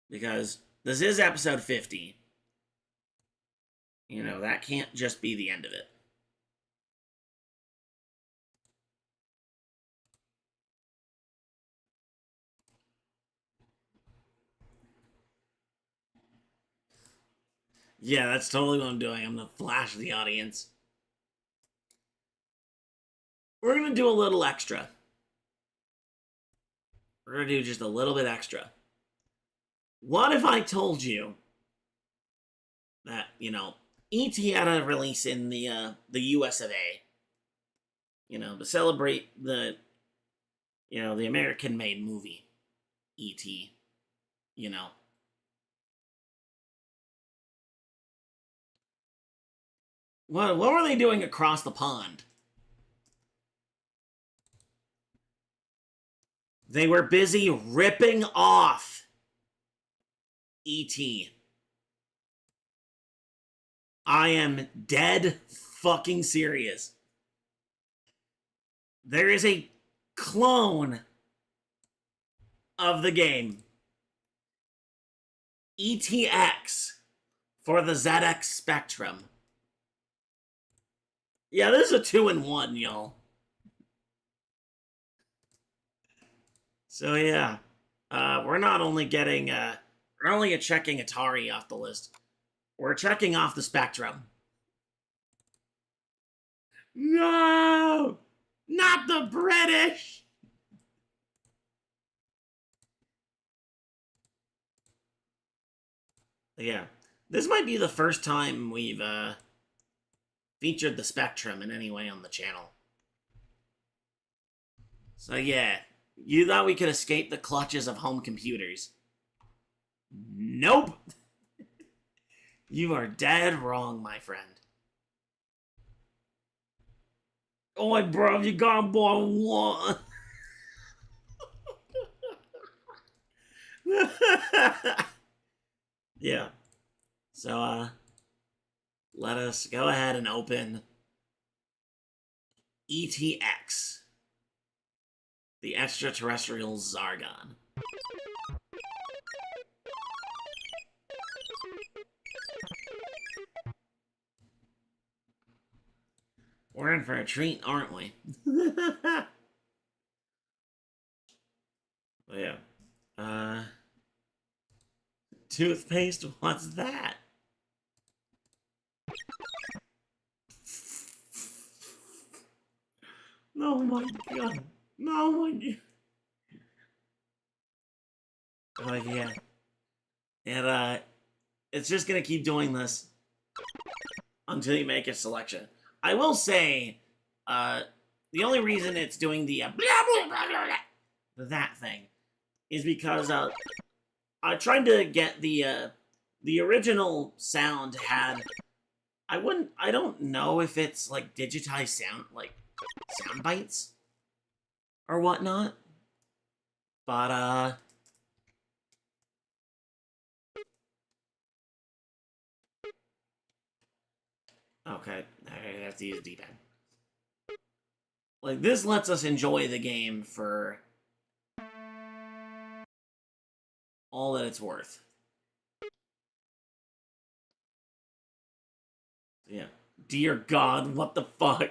Because this is episode 50. You know, that can't just be the end of it. Yeah, that's totally what I'm doing. I'm going to flash the audience. We're going to do a little extra. We're going to do just a little bit extra. What if I told you that, you know, E.T. had a release in the US of A, you know, to celebrate the, you know, the American-made movie, E.T., you know. What were they doing across the pond? They were busy ripping off E.T. I am dead fucking serious. There is a clone of the game, ETX, for the ZX Spectrum. Yeah, this is a 2-in-1, y'all. So yeah, we're not only getting, we're only checking Atari off the list. We're checking off the Spectrum. No! Not the British! Yeah. This might be the first time we've featured the Spectrum in any way on the channel. So yeah, you thought we could escape the clutches of home computers. Nope! You are dead wrong, my friend. Oh, bro, you got bought one. Yeah. So, let us go ahead and open ETX, the extraterrestrial Zargon. We're in for a treat, aren't we? Yeah. Toothpaste? What's that? Oh my god. No, my god. Oh yeah. And it's just gonna keep doing this until you make a selection. I will say, the only reason it's doing the that thing is because I tried to get the original sound had I don't know if it's like digitized sound like sound bites or whatnot, but okay, I have to use D-pad. Like this lets us enjoy the game for all that it's worth. Yeah. Dear God, what the fuck?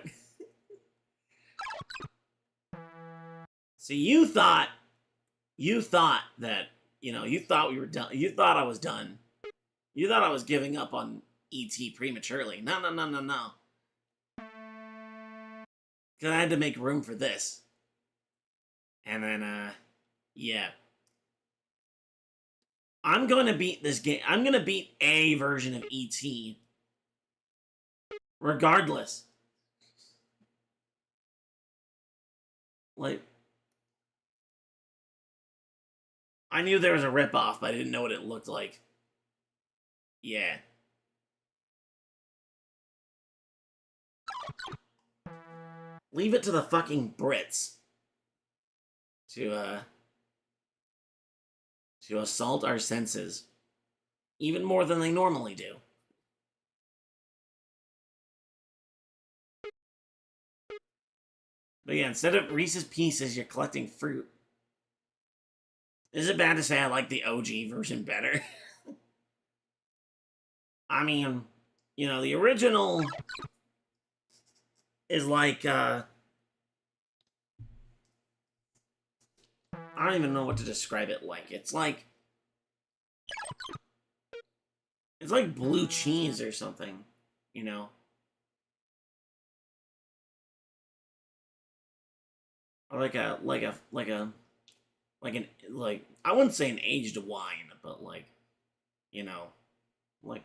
So you thought that, you thought we were done. You thought I was done. You thought I was giving up on ET prematurely. No, no, no, no, no. Because I had to make room for this. And then, yeah. I'm going to beat this game. I'm going to beat a version of ET. Regardless. Like, I knew there was a ripoff, but I didn't know what it looked like. Yeah. Leave it to the fucking Brits to assault our senses. Even more than they normally do. But yeah, instead of Reese's Pieces, you're collecting fruit. Is it bad to say I like the OG version better? I mean, the original is like, I don't even know what to describe it like. It's like blue cheese or something, you know? Or like I wouldn't say an aged wine, but like, like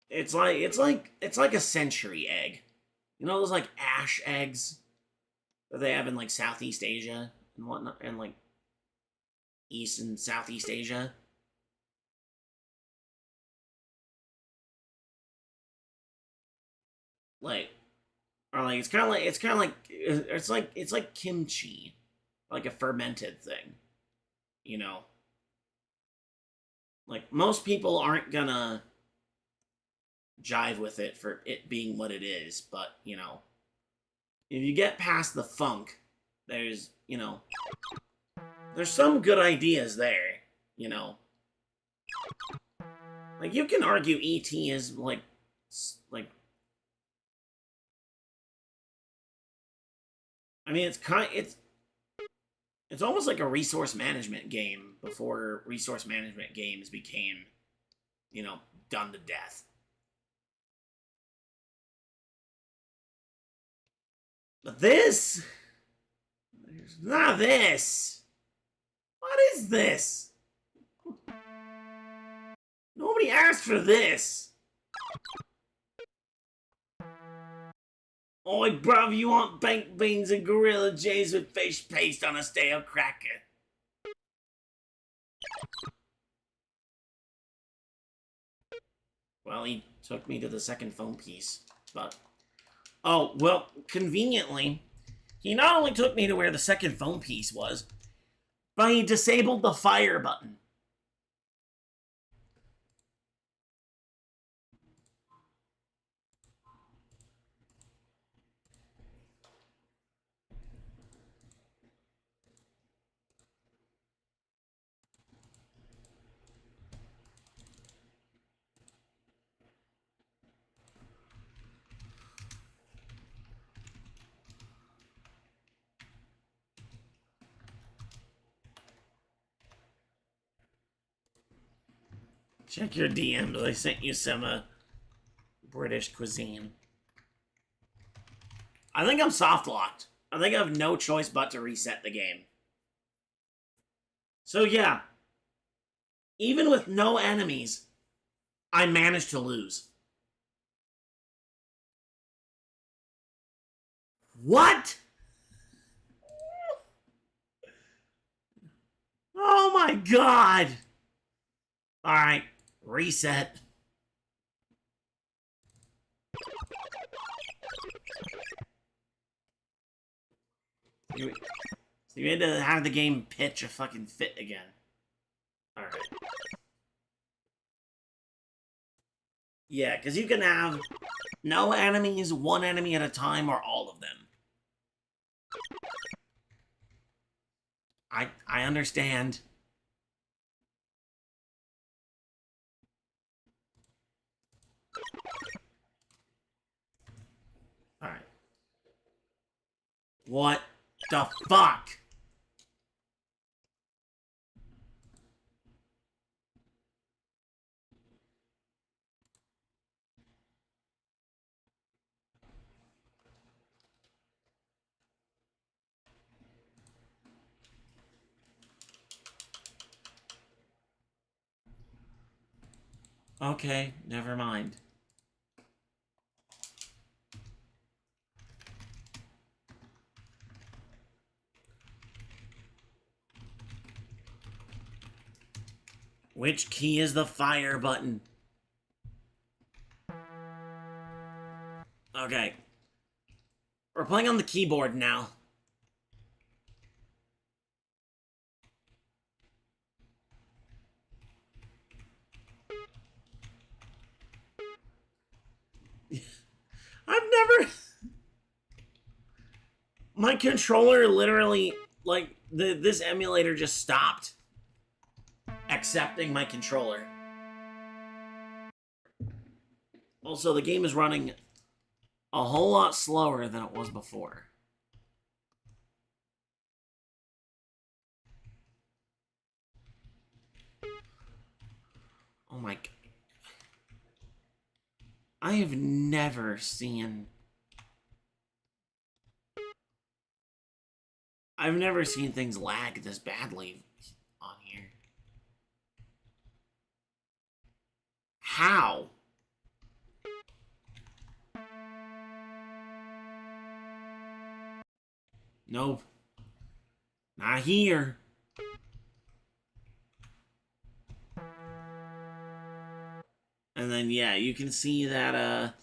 it's like a century egg. You know those like ash eggs that they have in like Southeast Asia and whatnot, and like East and Southeast Asia. Like, or like it's like kimchi, like a fermented thing. You know, like most people aren't gonna jive with it for it being what it is, but if you get past the funk, there's there's some good ideas there. You know, like you can argue ET is like I mean it's almost like a resource management game before resource management games became done to death. But this Not this! What is this? Nobody asked for this! Oi, bruv, you want baked beans and gorilla J's with fish paste on a stale cracker? Well, he took me to the second phone piece, but... Oh, well, conveniently, he not only took me to where the second phone piece was, but he disabled the fire button. Check your DMs. I sent you some British cuisine. I think I'm soft locked. I think I have no choice but to reset the game. So yeah, even with no enemies, I managed to lose. What? Oh my god! Alright, reset. So you had to have the game pitch a fucking fit again. Alright. Yeah, because you can have no enemies, one enemy at a time, or all of them. I understand. Alright. What the fuck? Okay, never mind. Which key is the fire button? Okay. We're playing on the keyboard now. I've never... My controller literally, like, this emulator just stopped accepting my controller. Also, the game is running a whole lot slower than it was before. Oh my... I have never seen... I've never seen things lag this badly on here. How? Nope. Not here. And then, yeah, you can see that,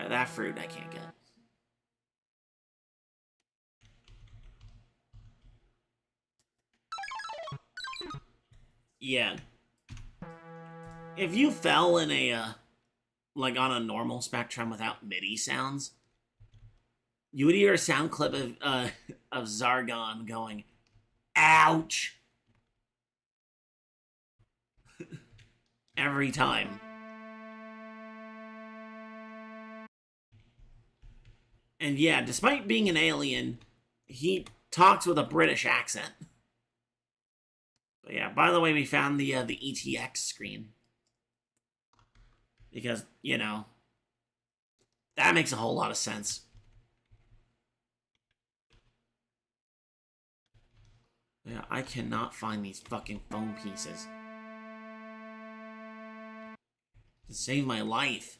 that fruit I can't get. Yeah. If you fell in a, like on a normal Spectrum without MIDI sounds, you would hear a sound clip of Zargon going, ouch! Every time. And yeah, despite being an alien, he talks with a British accent. But yeah, by the way, we found the ETX screen. Because, you know, that makes a whole lot of sense. Yeah, I cannot find these fucking phone pieces. To save my life.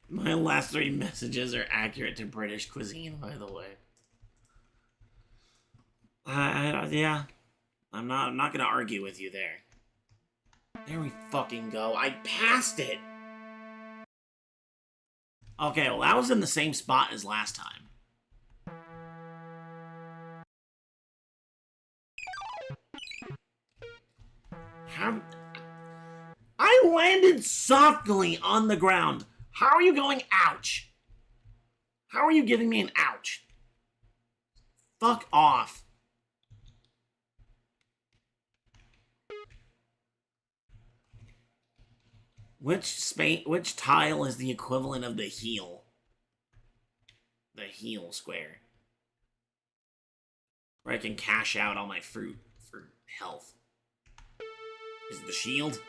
My last 3 messages are accurate to British cuisine, by the way. Yeah. I'm not gonna argue with you there. There we fucking go. I passed it! Okay, well, that was in the same spot as last time. How... I landed softly on the ground. How are you going ouch? How are you giving me an ouch? Fuck off. Which tile is the equivalent of the heel? The heel square. Where I can cash out all my fruit for health. Is it the shield?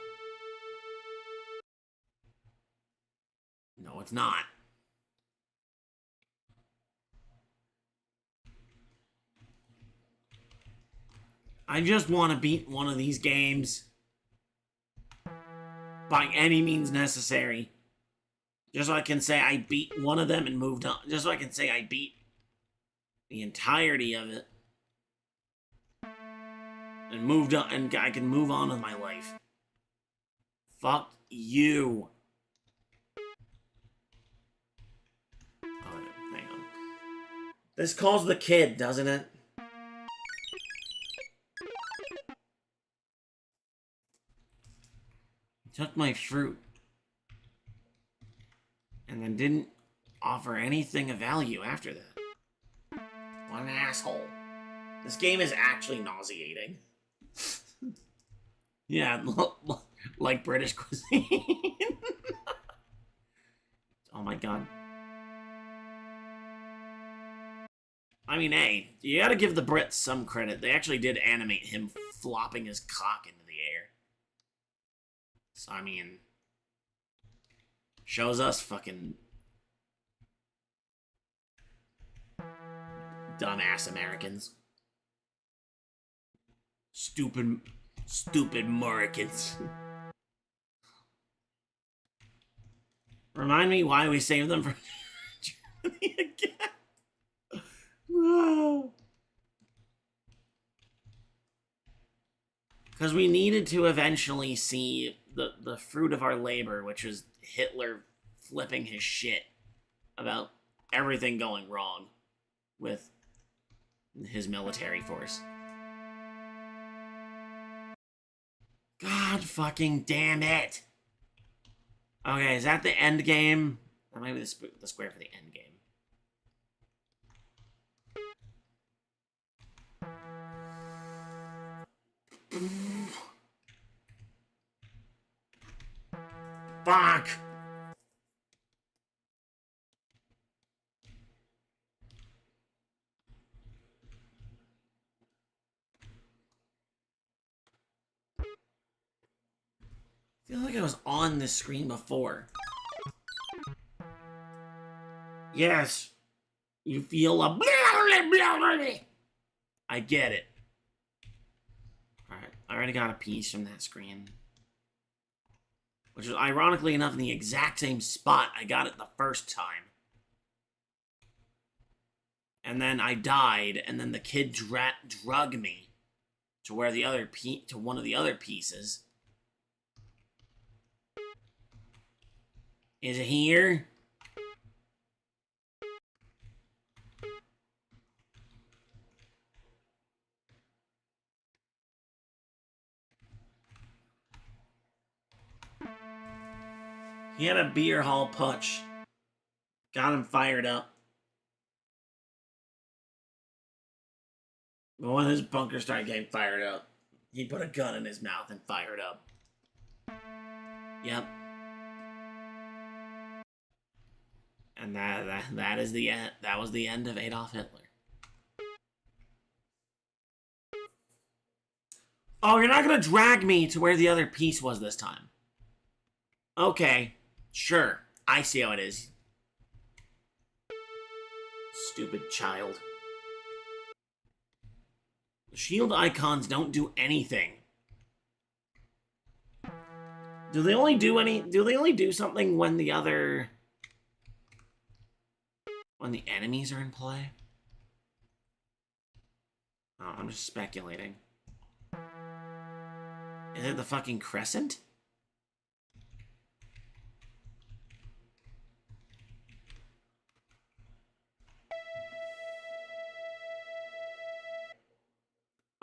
No, it's not. I just want to beat one of these games. By any means necessary. Just so I can say I beat one of them and moved on. Just so I can say I beat the entirety of it. And moved on, and I can move on with my life. Fuck you. Oh, hang on. This calls the kid, doesn't it? Took my fruit. And then didn't offer anything of value after that. What an asshole. This game is actually nauseating. Yeah, like British cuisine. Oh my god. I mean, hey, you gotta give the Brits some credit. They actually did animate him flopping his cock into the air. So, I mean, shows us fucking dumbass Americans. Stupid Americans. Remind me why we saved them from Germany again. Because we needed to eventually see the fruit of our labor, which was Hitler flipping his shit about everything going wrong with his military force. God fucking damn it. Okay, is that the end game? That might be the square for the end game. Fuck! I feel like I was on this screen before. Yes. You feel a... I get it. Alright, I already got a piece from that screen. Which is ironically enough in the exact same spot I got it the first time. And then I died, and then the kid drug me to where the other to one of the other pieces. Is it here? He had a beer hall punch. Got him fired up. But when his bunker started getting fired up, he put a gun in his mouth and fired up. Yep. And that is the end. That was the end of Adolf Hitler. Oh, you're not gonna drag me to where the other piece was this time. Okay, sure. I see how it is. Stupid child. The shield icons don't do anything. Do they only do something when the enemies are in play? Oh, I'm just speculating. Is it the fucking crescent?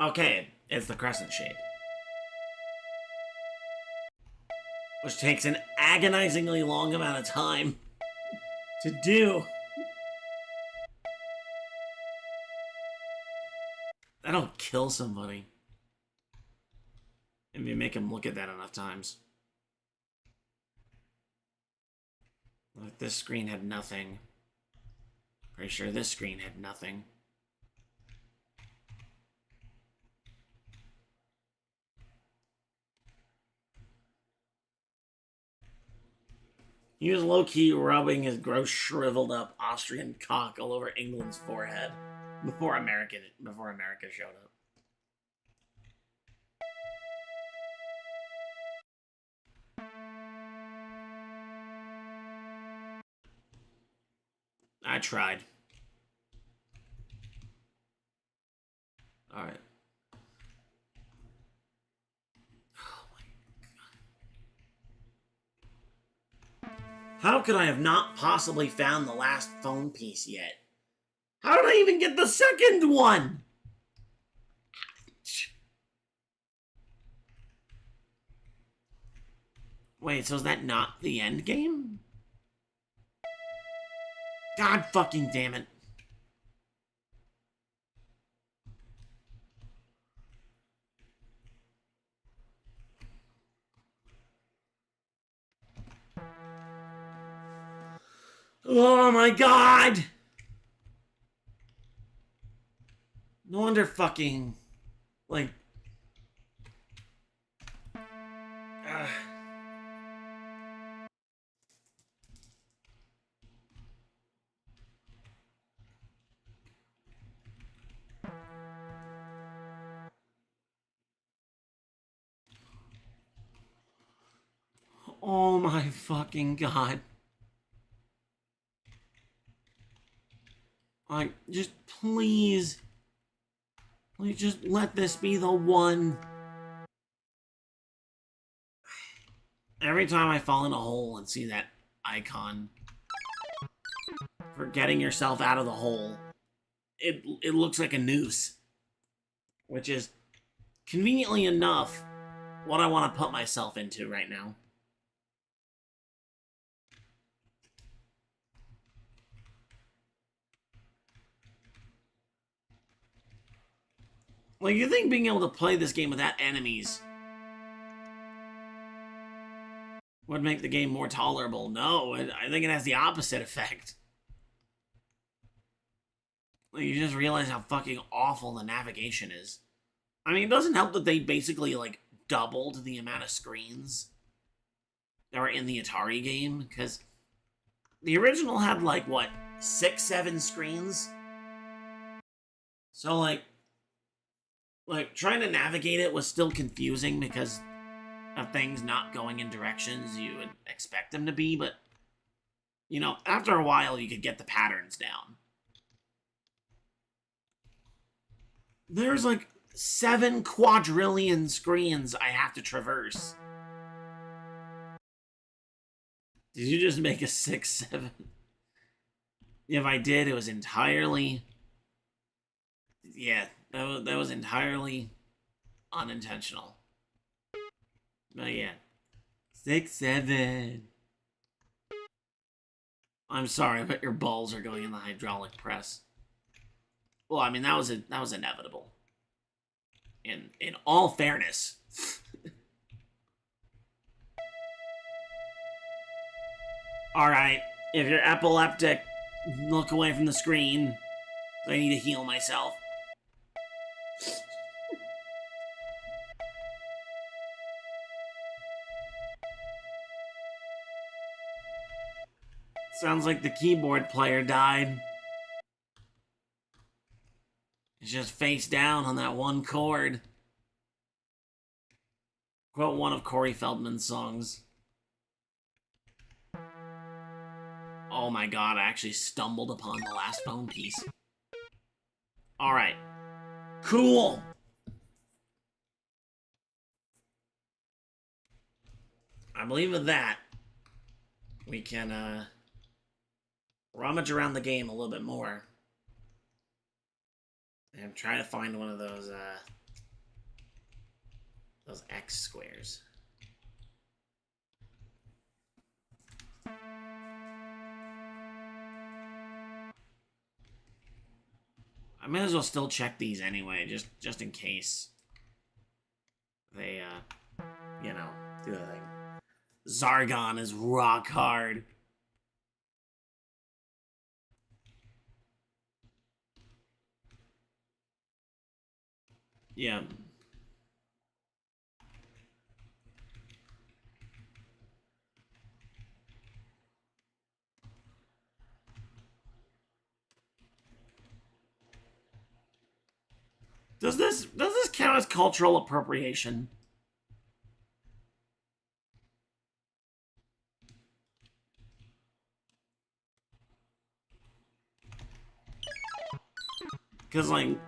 Okay, it's the crescent shade. Which takes an agonizingly long amount of time to do. That'll kill somebody. If you make him look at that enough times. Like, this screen had nothing. Pretty sure this screen had nothing. He was low-key rubbing his gross, shriveled-up Austrian cock all over England's forehead before America showed up. I tried. Alright. Oh my god. How could I have not possibly found the last phone piece yet? How did I even get the second one? Wait, so is that not the end game? God fucking damn it. Oh my god! No wonder fucking... like... Oh my fucking god. Like, just please. Please just let this be the one. Every time I fall in a hole and see that icon for getting yourself out of the hole, it looks like a noose. Which is, conveniently enough, what I want to put myself into right now. Like, you think being able to play this game without enemies would make the game more tolerable? No, I think it has the opposite effect. Like, you just realize how fucking awful the navigation is. I mean, it doesn't help that they basically, like, doubled the amount of screens that were in the Atari game, because the original had, like, what, 6, 7 screens? So, like, trying to navigate it was still confusing because of things not going in directions you would expect them to be, but, you know, after a while you could get the patterns down. There's like 7 quadrillion screens I have to traverse. Did you just make a 6, 7? If I did, it was entirely... yeah, that was entirely unintentional. But yeah. 6, 7. I'm sorry, but your balls are going in the hydraulic press. Well, I mean, that was inevitable. In all fairness. Alright, if you're epileptic, look away from the screen. I need to heal myself. Sounds like the keyboard player died. It's just face down on that one chord. Quote one of Corey Feldman's songs. Oh my god, I actually stumbled upon the last phone piece. Alright. Cool! I believe with that, we can, rummage around the game a little bit more. And try to find one of those X squares. I might as well still check these anyway, just in case they, you know, do the thing. Zargon is rock hard. Yeah. Does this count as cultural appropriation? Because, like,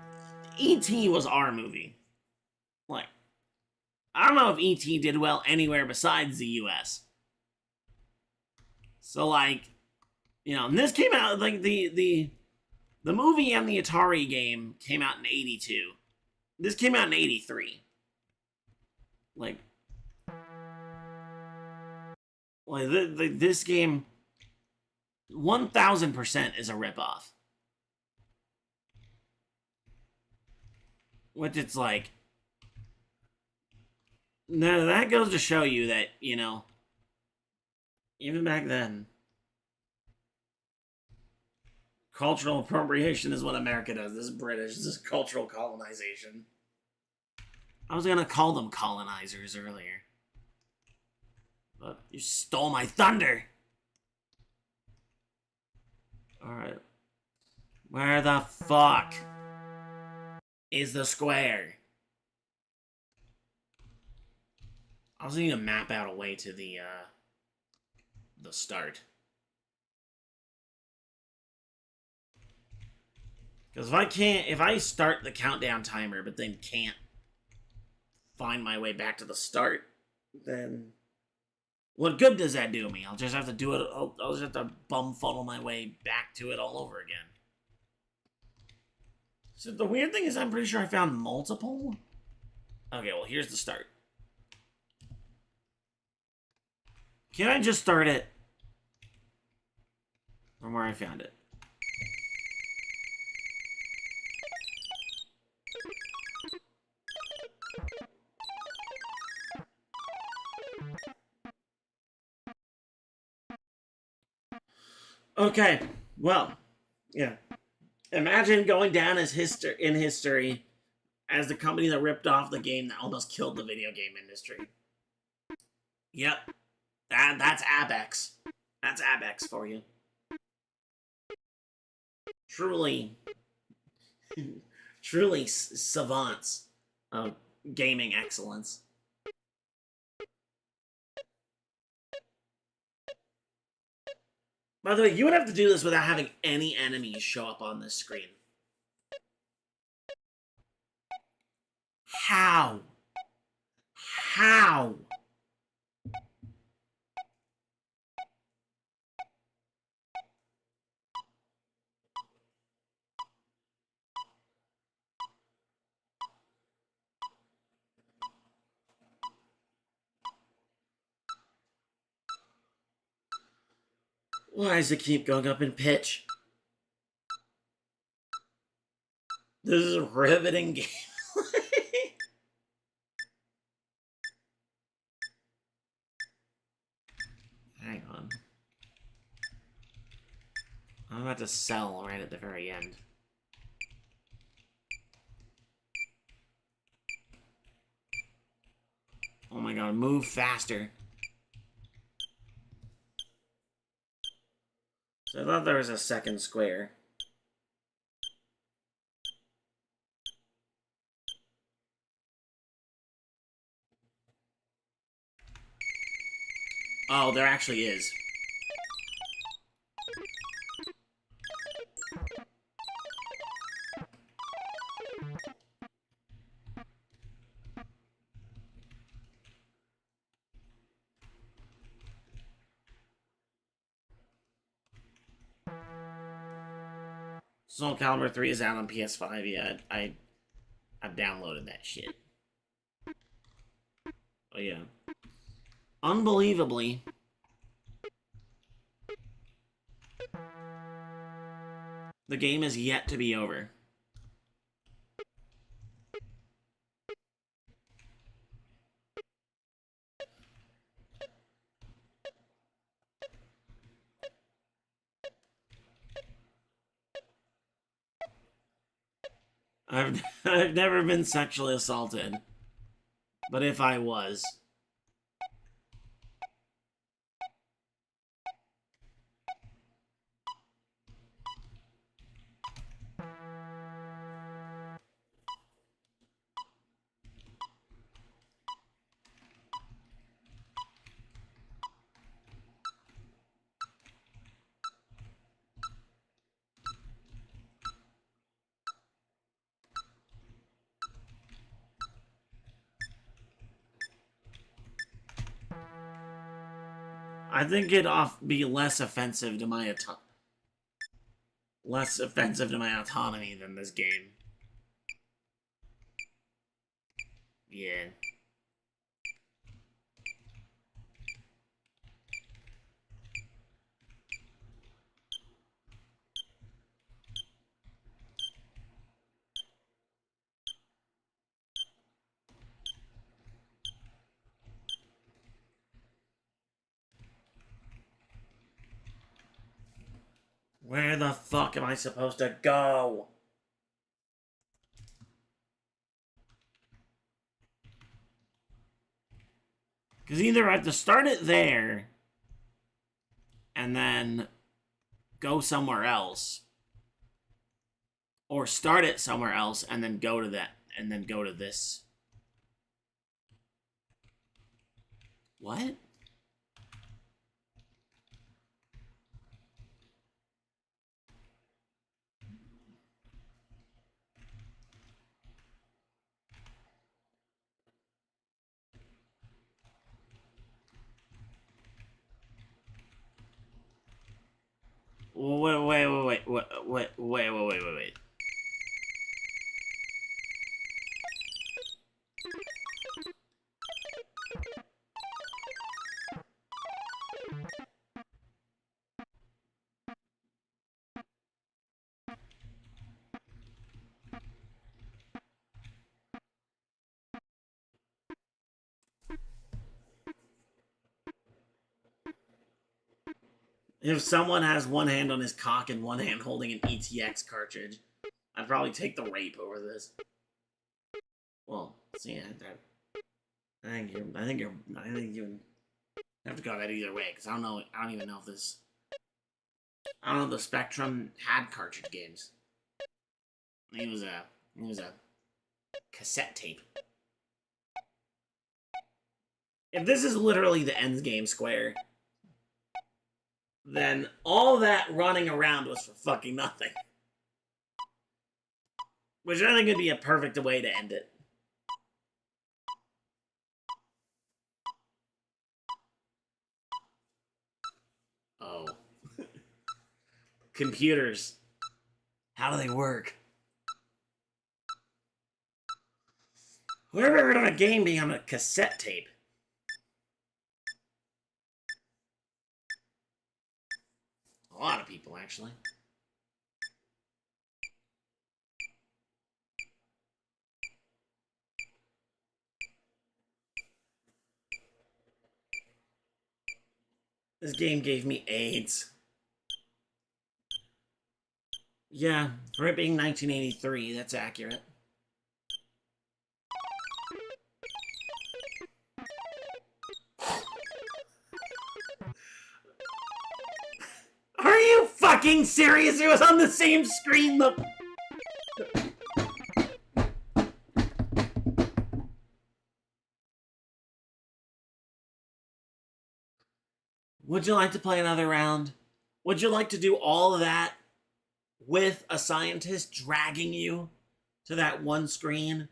E.T. was our movie. Like, I don't know if E.T. did well anywhere besides the U.S. So, like, you know, and this came out, like, the movie and the Atari game came out in 82. This came out in 83. Like this game, 1000% is a ripoff. Which it's like, no, that goes to show you that, you know, even back then, cultural appropriation is what America does. This is British. This is cultural colonization. I was gonna call them colonizers earlier, but you stole my thunder. Alright. Where the fuck is the square? I also need to map out a way to the start. Because if I start the countdown timer, but then can't find my way back to the start, then what good does that do me? I'll just have to do it, I'll just have to bumfuddle my way back to it all over again. So the weird thing is I'm pretty sure I found multiple. Okay, well, here's the start. Can I just start it from where I found it? Okay, well, yeah. Imagine going down as in history as the company that ripped off the game that almost killed the video game industry. Yep. That's Abex. That's Abex for you. Truly savants of gaming excellence. By the way, you would have to do this without having any enemies show up on this screen. How? How? Why does it keep going up in pitch? This is riveting gameplay. Hang on. I'm about to sell right at the very end. Oh my god, move faster. So I thought there was a second square. Oh, there actually is. Soul Calibur 3 is out on PS5. Yeah, I've downloaded that shit. Oh yeah. Unbelievably, the game is yet to be over. I've never been sexually assaulted. But if I was... I think it'd be less offensive to my autonomy than this game. Yeah. Where the fuck am I supposed to go? Because either I have to start it there and then go somewhere else, or start it somewhere else and then go to that, and then go to this. What? Wait. If someone has one hand on his cock and one hand holding an ETX cartridge, I'd probably take the rape over this. Well, see, I think you have to go that either way, because I don't even know if this... I don't know if the Spectrum had cartridge games. It was a cassette tape. If this is literally the end game square, then all that running around was for fucking nothing. Which I think would be a perfect way to end it. Oh. Computers. How do they work? Whoever heard of a game being on a cassette tape? A lot of people, actually. This game gave me AIDS. Yeah, for it being 1983, that's accurate. Are you fucking serious? It was on the same screen, look. Would you like to play another round? Would you like to do all of that with a scientist dragging you to that one screen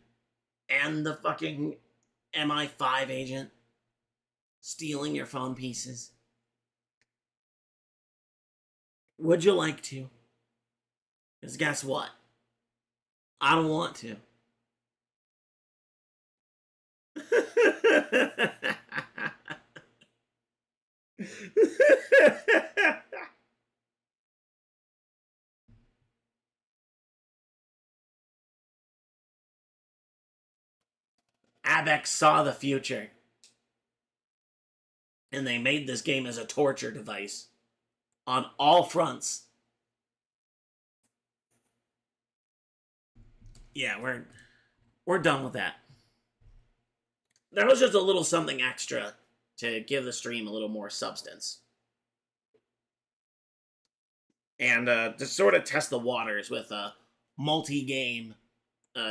and the fucking MI5 agent stealing your phone pieces? Would you like to? Because guess what? I don't want to. Abex saw the future. And they made this game as a torture device. On all fronts. Yeah, we're done with that. That was just a little something extra to give the stream a little more substance. And to sort of test the waters with multi-game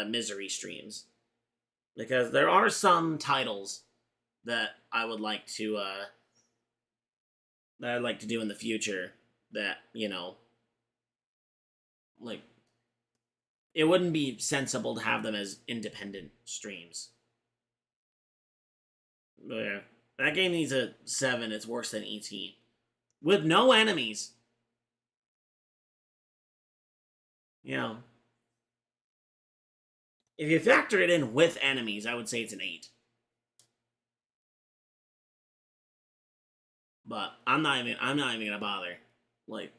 misery streams. Because there are some titles that I would like to that I'd like to do in the future that, you know, like, it wouldn't be sensible to have them as independent streams. But yeah, that game needs a 7. It's worse than E.T. With no enemies. You know, if you factor it in with enemies, I would say it's an 8. But I'm not even gonna bother. Like,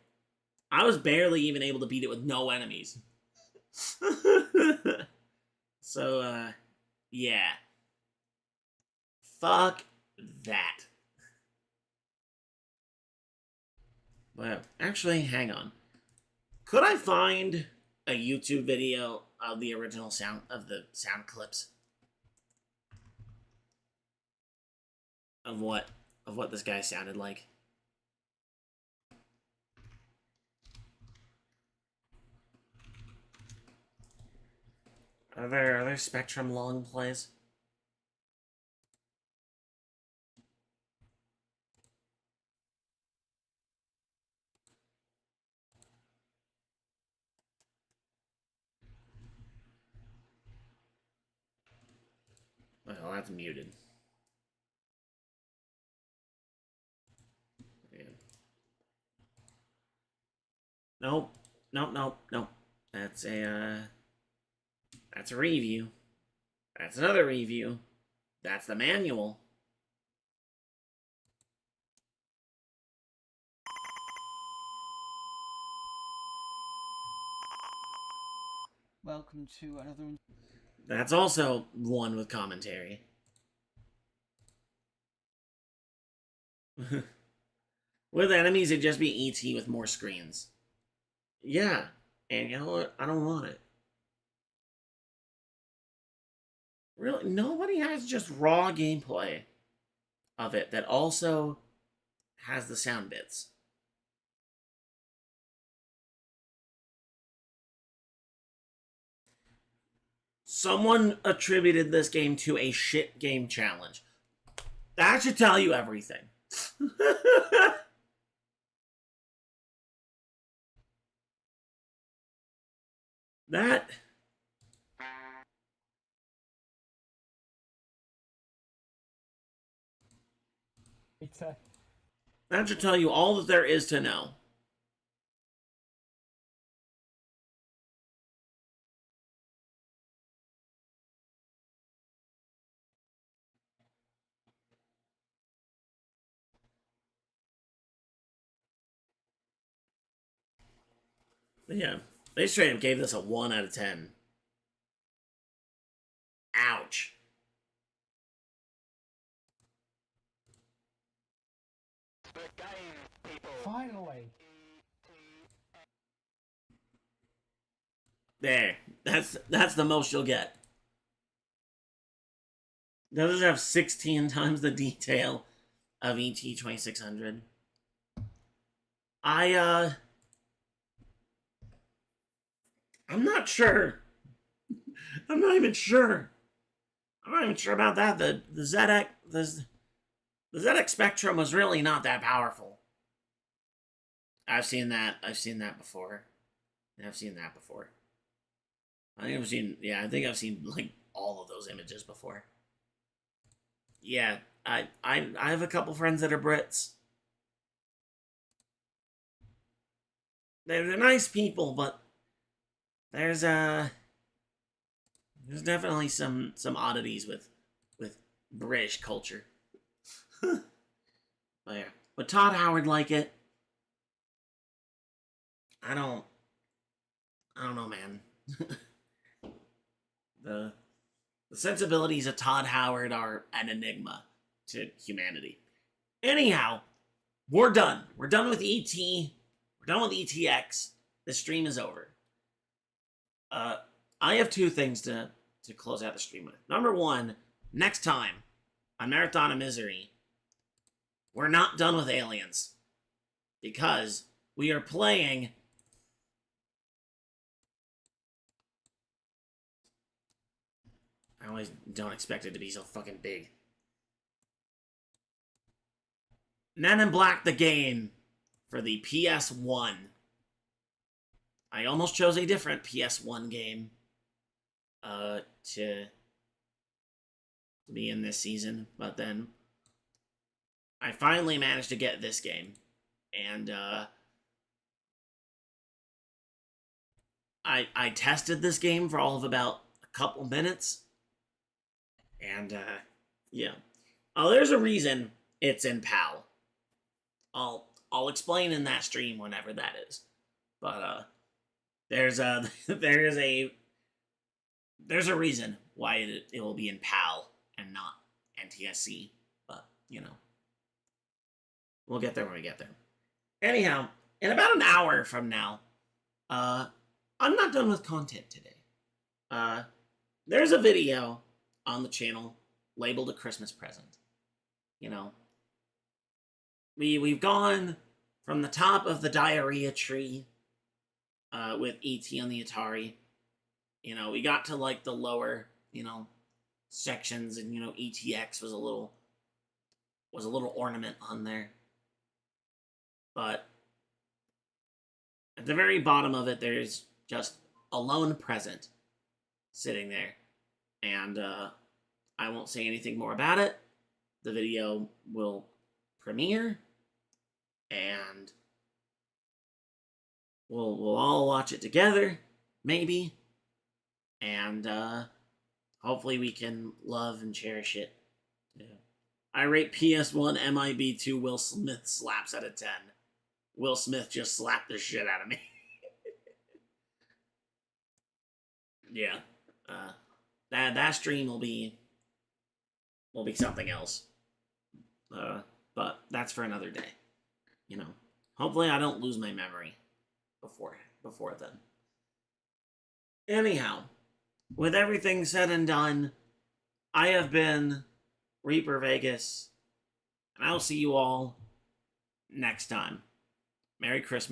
I was barely even able to beat it with no enemies. So, yeah. Fuck that. Well, actually, hang on. Could I find a YouTube video of the original sound clips of what this guy sounded like? Are there Spectrum long plays? Well, that's muted. Yeah. Nope. Nope. That's a review. That's another review. That's the manual. Welcome to another... That's also one with commentary. With enemies, it'd just be E.T. with more screens. Yeah, and you know what? I don't want it. Really, nobody has just raw gameplay of it that also has the sound bits. Someone attributed this game to a shit game challenge. That should tell you everything. That should tell you all that there is to know. Yeah, they straight up gave this a 1 out of 10. Ouch. The game Finally. There. That's the most you'll get. Does it have 16 times the detail of ET 2600? I'm not sure. I'm not even sure. I'm not even sure about that. The ZX Spectrum was really not that powerful. I've seen that. I've seen that before. I've seen that before. I think I've seen like all of those images before. Yeah, I have a couple friends that are Brits. They're nice people, but there's definitely some oddities with British culture. But yeah, would Todd Howard like it? I don't know, man. the the sensibilities of Todd Howard are an enigma to humanity. Anyhow, we're done. We're done with ET. We're done with ETX. The stream is over. I have two things to close out the stream with. Number one, next time on Marathon of Misery, we're not done with aliens because we are playing I always don't expect it to be so fucking big. Men in Black the game for the PS1. I almost chose a different PS1 game to be in this season, but then I finally managed to get this game. And I tested this game for all of about a couple minutes. And yeah. Oh, there's a reason it's in PAL. I'll explain in that stream whenever that is. But there's a reason why it will be in PAL and not NTSC. But you know, we'll get there when we get there. Anyhow, in about an hour from now, I'm not done with content today. There's a video on the channel labeled a Christmas present. You know, we've gone from the top of the diarrhea tree with ET on the Atari. You know, we got to like the lower, sections, and ETX was a little ornament on there. But at the very bottom of it, there's just a lone present sitting there. And I won't say anything more about it. The video will premiere, and we'll all watch it together, maybe. And hopefully we can love and cherish it. Yeah. I rate PS1 MIB2 Will Smith slaps out of 10. Will Smith just slapped the shit out of me. Yeah. That stream will be something else. But that's for another day. Hopefully I don't lose my memory before then. Anyhow, with everything said and done, I have been Reaper Vegas, and I will see you all next time. Merry Christmas.